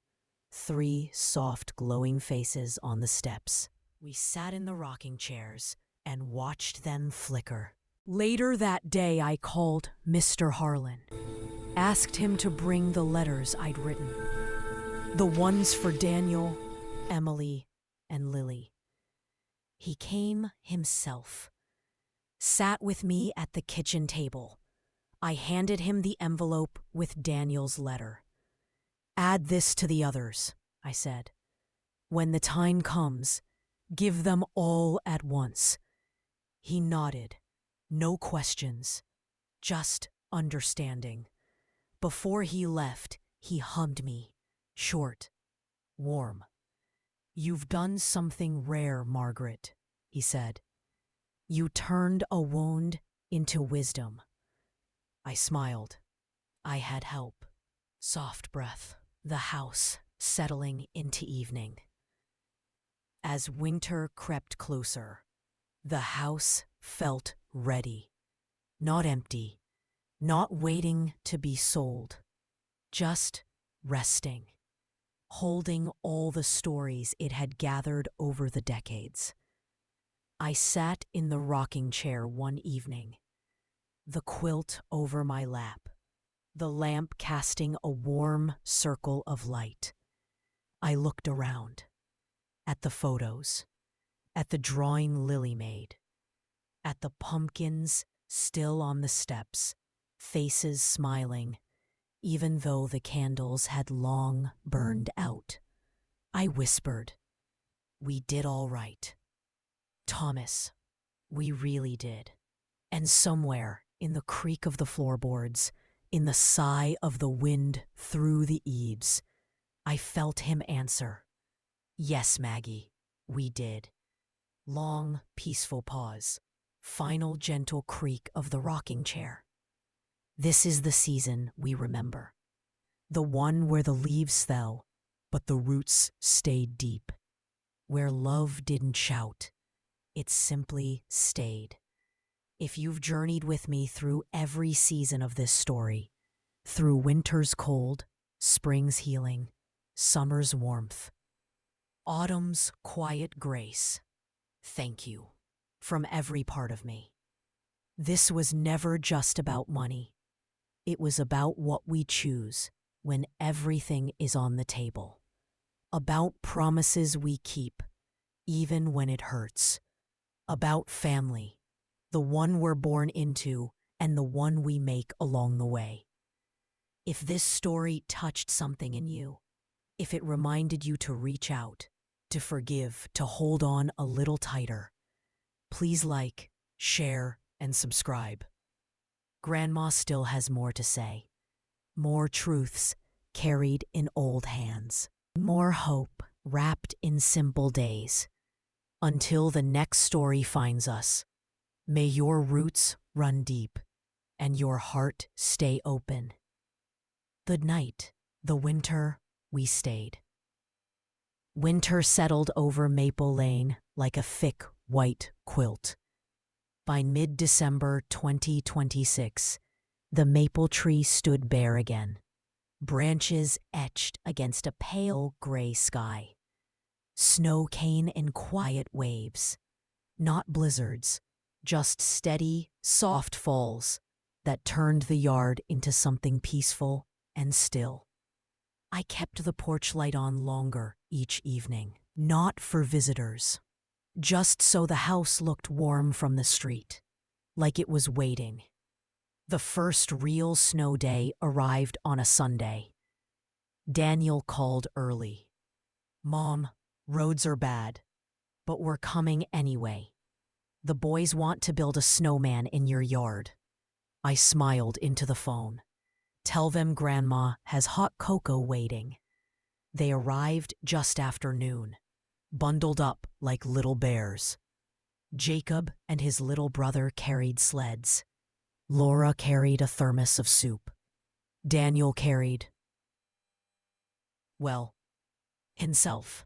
3 soft, glowing faces on the steps. We sat in the rocking chairs and watched them flicker. Later that day, I called Mr. Harlan, asked him to bring the letters I'd written. The ones for Daniel, Emily, and Lily. He came himself, sat with me at the kitchen table. I handed him the envelope with Daniel's letter. "Add this to the others," I said. "When the time comes, give them all at once." He nodded. No questions, just understanding. Before he left, he hugged me, short, warm. "You've done something rare, Margaret," he said. "You turned a wound into wisdom." I smiled. I had help. Soft breath, the house settling into evening. As winter crept closer, the house felt ready, not empty, not waiting to be sold, just resting, holding all the stories it had gathered over the decades. I sat in the rocking chair one evening, the quilt over my lap, the lamp casting a warm circle of light. I looked around, at the photos, at the drawing Lily made, at the pumpkins still on the steps, faces smiling, even though the candles had long burned out. I whispered, "We did all right. Thomas, we really did." And somewhere in the creak of the floorboards, in the sigh of the wind through the eaves, I felt him answer, "Yes, Maggie, we did." Long, peaceful pause. Final gentle creak of the rocking chair. This is the season we remember. The one where the leaves fell, but the roots stayed deep. Where love didn't shout, it simply stayed. If you've journeyed with me through every season of this story, through winter's cold, spring's healing, summer's warmth, autumn's quiet grace, thank you. From every part of me. This was never just about money. It was about what we choose when everything is on the table. About promises we keep, even when it hurts. About family, the one we're born into and the one we make along the way. If this story touched something in you, if it reminded you to reach out, to forgive, to hold on a little tighter, please like, share, and subscribe. Grandma still has more to say. More truths carried in old hands. More hope wrapped in simple days. Until the next story finds us, may your roots run deep and your heart stay open. The night, the winter, we stayed. Winter settled over Maple Lane like a thick white quilt. By mid-December 2026, the maple tree stood bare again, branches etched against a pale gray sky. Snow came in quiet waves, not blizzards, just steady, soft falls that turned the yard into something peaceful and still. I kept the porch light on longer each evening, not for visitors, just so the house looked warm from the street. like it was waiting. The first real snow day arrived on a Sunday. Daniel called early. "Mom, roads are bad, but we're coming anyway. The boys want to build a snowman in your yard." I smiled into the phone. "Tell them Grandma has hot cocoa waiting." They arrived just after noon, bundled up like little bears. Jacob and his little brother carried sleds. Laura carried a thermos of soup. Daniel carried, well, himself.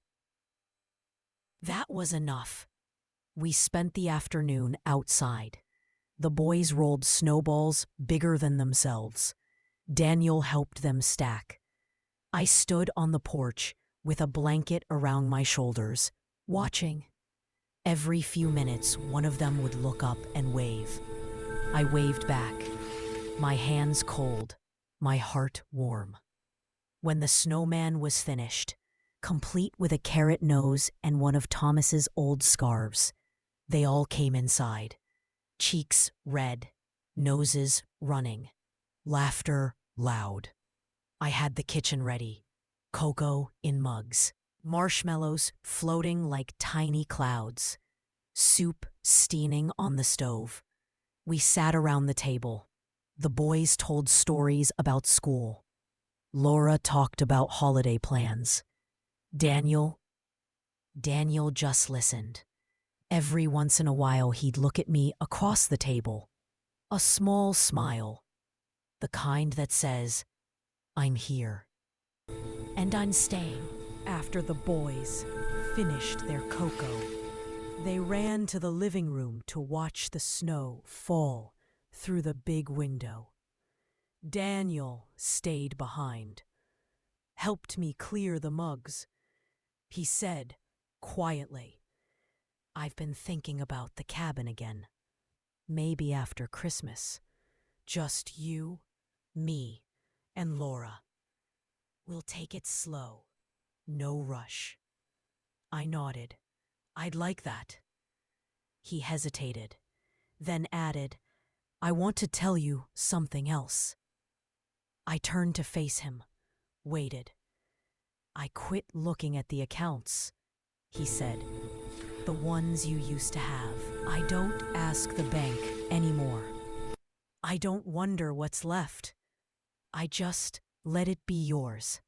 That was enough. We spent the afternoon outside. The boys rolled snowballs bigger than themselves. Daniel helped them stack. I stood on the porch with a blanket around my shoulders, watching. Every few minutes, one of them would look up and wave. I waved back, my hands cold, my heart warm. When the snowman was finished, complete with a carrot nose and one of Thomas's old scarves, they all came inside, cheeks red, noses running, laughter loud. I had the kitchen ready, cocoa in mugs, marshmallows floating like tiny clouds, soup steaming on the stove. We sat around the table. The boys told stories about school. Laura talked about holiday plans. Daniel just listened. Every once in a while he'd look at me across the table. A small smile. The kind that says, "I'm here. And I'm staying." After the boys finished their cocoa, they ran to the living room to watch the snow fall through the big window. Daniel stayed behind, helped me clear the mugs. He said, quietly, "I've been thinking about the cabin again. Maybe after Christmas. Just you, me, and Laura. We'll take it slow. No rush." I nodded. "I'd like that." He hesitated, then added, "I want to tell you something else." I turned to face him, waited. "I quit looking at the accounts," he said. "The ones you used to have. I don't ask the bank anymore. I don't wonder what's left. I just let it be yours,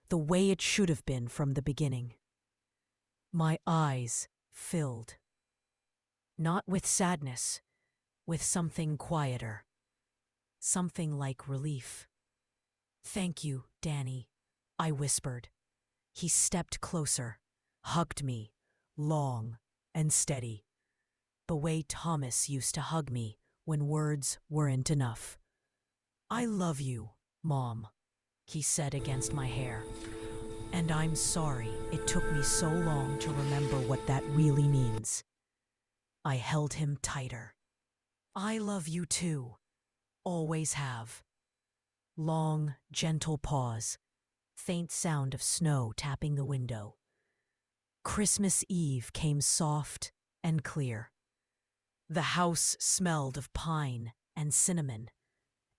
the way it should have been from the beginning." My eyes filled. Not with sadness, with something quieter. Something like relief. "Thank you, Danny," I whispered. He stepped closer, hugged me, long and steady. The way Thomas used to hug me when words weren't enough. "I love you, Mom," he said against my hair. "And I'm sorry it took me so long to remember what that really means." I held him tighter. "I love you too. Always have." Long, gentle pause. Faint sound of snow tapping the window. Christmas Eve came soft and clear. The house smelled of pine and cinnamon.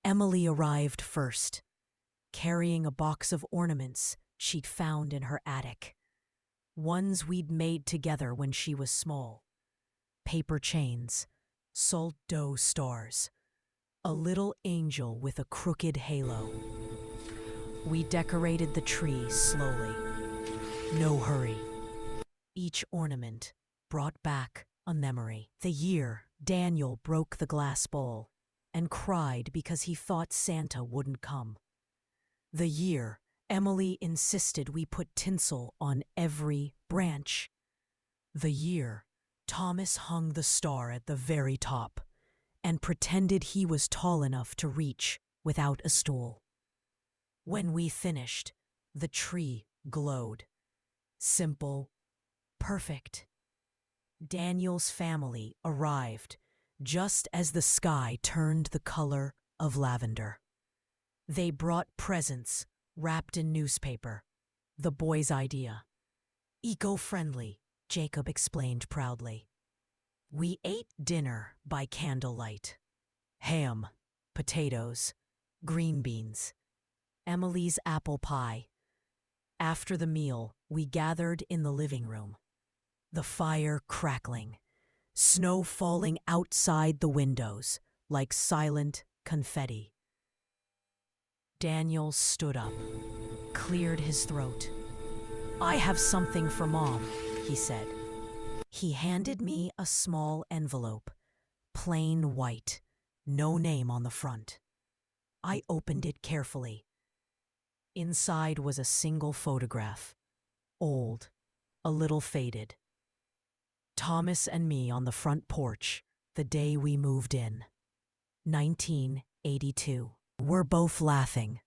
Emily arrived first, carrying a box of ornaments she'd found in her attic. Ones we'd made together when she was small. Paper chains, salt dough stars, a little angel with a crooked halo. We decorated the tree slowly. No hurry. Each ornament brought back a memory. The year Daniel broke the glass bowl and cried because he thought Santa wouldn't come. The year Emily insisted we put tinsel on every branch. The year Thomas hung the star at the very top and pretended he was tall enough to reach without a stool. When we finished, the tree glowed. Simple, perfect. Daniel's family arrived just as the sky turned the color of lavender. They brought presents wrapped in newspaper, the boys' idea. Eco-friendly, Jacob explained proudly. We ate dinner by candlelight. Ham, potatoes, green beans, Emily's apple pie. After the meal, we gathered in the living room. The fire crackling, snow falling outside the windows like silent confetti. Daniel stood up, cleared his throat. "I have something for Mom," he said. He handed me a small envelope, plain white, no name on the front. I opened it carefully. Inside was a single photograph, old, a little faded. Thomas and me on the front porch, the day we moved in. 1982. We're both laughing.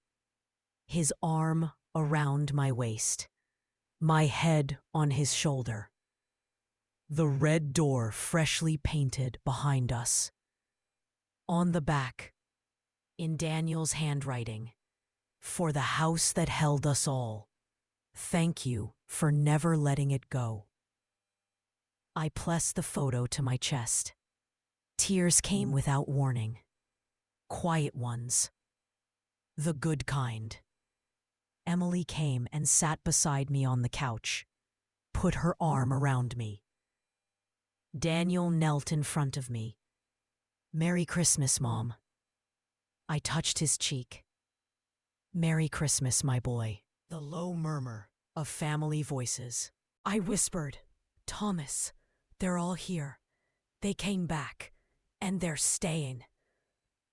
His arm around my waist, my head on his shoulder. The red door freshly painted behind us. On the back, in Daniel's handwriting, "For the house that held us all. Thank you for never letting it go." I pressed the photo to my chest. Tears came without warning. Quiet ones. The good kind. Emily came and sat beside me on the couch, put her arm around me. Daniel knelt in front of me. "Merry Christmas, Mom." I touched his cheek. "Merry Christmas, my boy." The low murmur of family voices. I whispered, "Thomas, they're all here. They came back, and they're staying."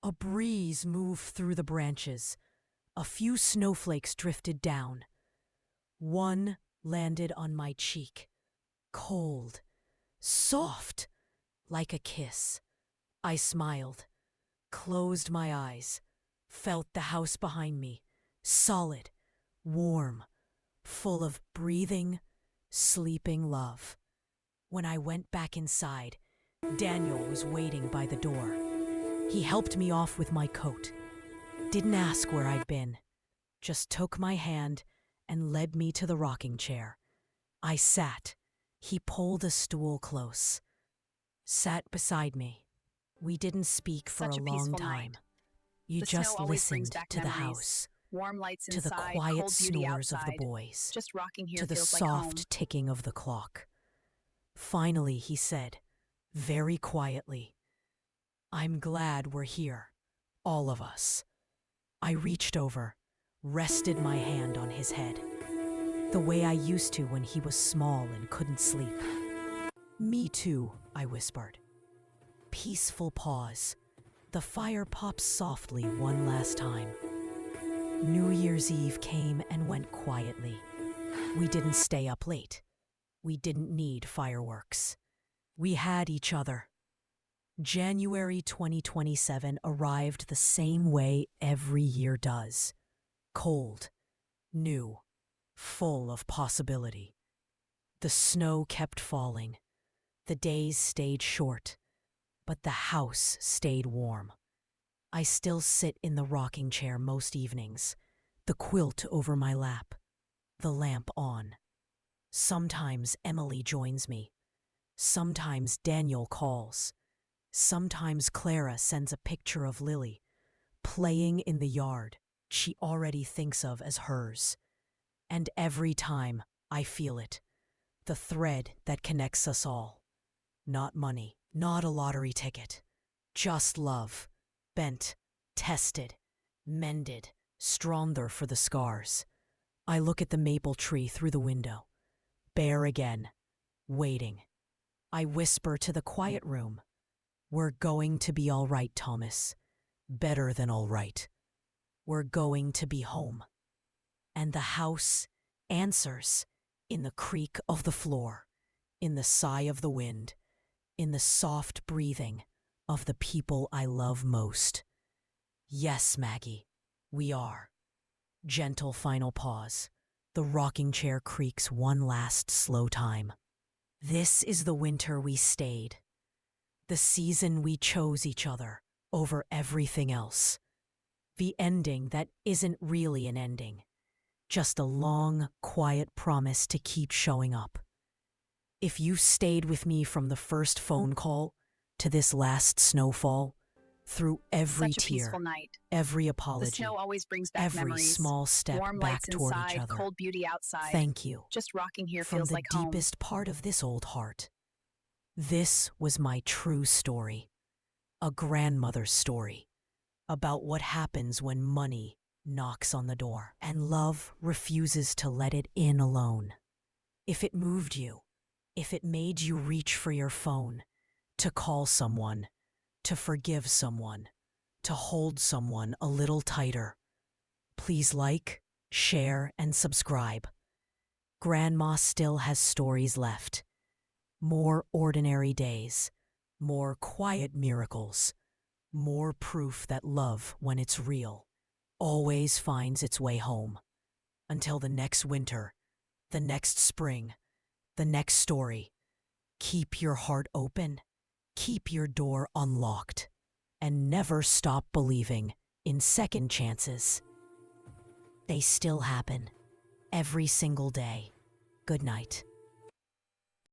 A breeze moved through the branches. A few snowflakes drifted down. One landed on my cheek, cold, soft, like a kiss. I smiled, closed my eyes, felt the house behind me, solid, warm, full of breathing, sleeping love. When I went back inside, Daniel was waiting by the door. He helped me off with my coat. Didn't ask where I'd been, just took my hand and led me to the rocking chair. I sat. He pulled a stool close, sat beside me. We didn't speak for a long time. You just listened to the house, warm lights to the inside, quiet cold beauty snores of the outside. boys, Just rocking here to the feels like home. soft ticking of the clock. Finally, he said, very quietly, "I'm glad we're here, all of us." I reached over, rested my hand on his head, the way I used to when he was small and couldn't sleep. "Me too," I whispered. Peaceful pause. The fire popped softly one last time. New Year's Eve came and went quietly. We didn't stay up late. We didn't need fireworks. We had each other. January 2027 arrived the same way every year does. Cold, new, full of possibility. The snow kept falling. The days stayed short, but the house stayed warm. I still sit in the rocking chair most evenings, the quilt over my lap, the lamp on. Sometimes Emily joins me. Sometimes Daniel calls. Sometimes Clara sends a picture of Lily, playing in the yard she already thinks of as hers. And every time I feel it, the thread that connects us all. Not money, not a lottery ticket, just love, bent, tested, mended, stronger for the scars. I look at the maple tree through the window, bare again, waiting. I whisper to the quiet room, "We're going to be all right, Thomas. Better than all right. We're going to be home." And the house answers in the creak of the floor, in the sigh of the wind, in the soft breathing of the people I love most. "Yes, Maggie, we are." Gentle final pause. The rocking chair creaks one last slow time. This is the winter we stayed. The season we chose each other over everything else. The ending that isn't really an ending. Just a long, quiet promise to keep showing up. If you stayed with me from the first phone call to this last snowfall, through every Such a peaceful tear, night. every The apology, snow always brings back every memories. small step Warm back lights toward each inside, other, cold beauty outside. thank you. Just rocking here From feels the like home. deepest part of this old heart. This was my true story, a grandmother's story, about what happens when money knocks on the door and love refuses to let it in alone. If it moved you, if it made you reach for your phone, to call someone, to forgive someone, to hold someone a little tighter, please like, share, and subscribe. Grandma still has stories left. More ordinary days, more quiet miracles, more proof that love, when it's real, always finds its way home. Until the next winter, the next spring, the next story, keep your heart open, keep your door unlocked, and never stop believing in second chances. They still happen, every single day. Good night.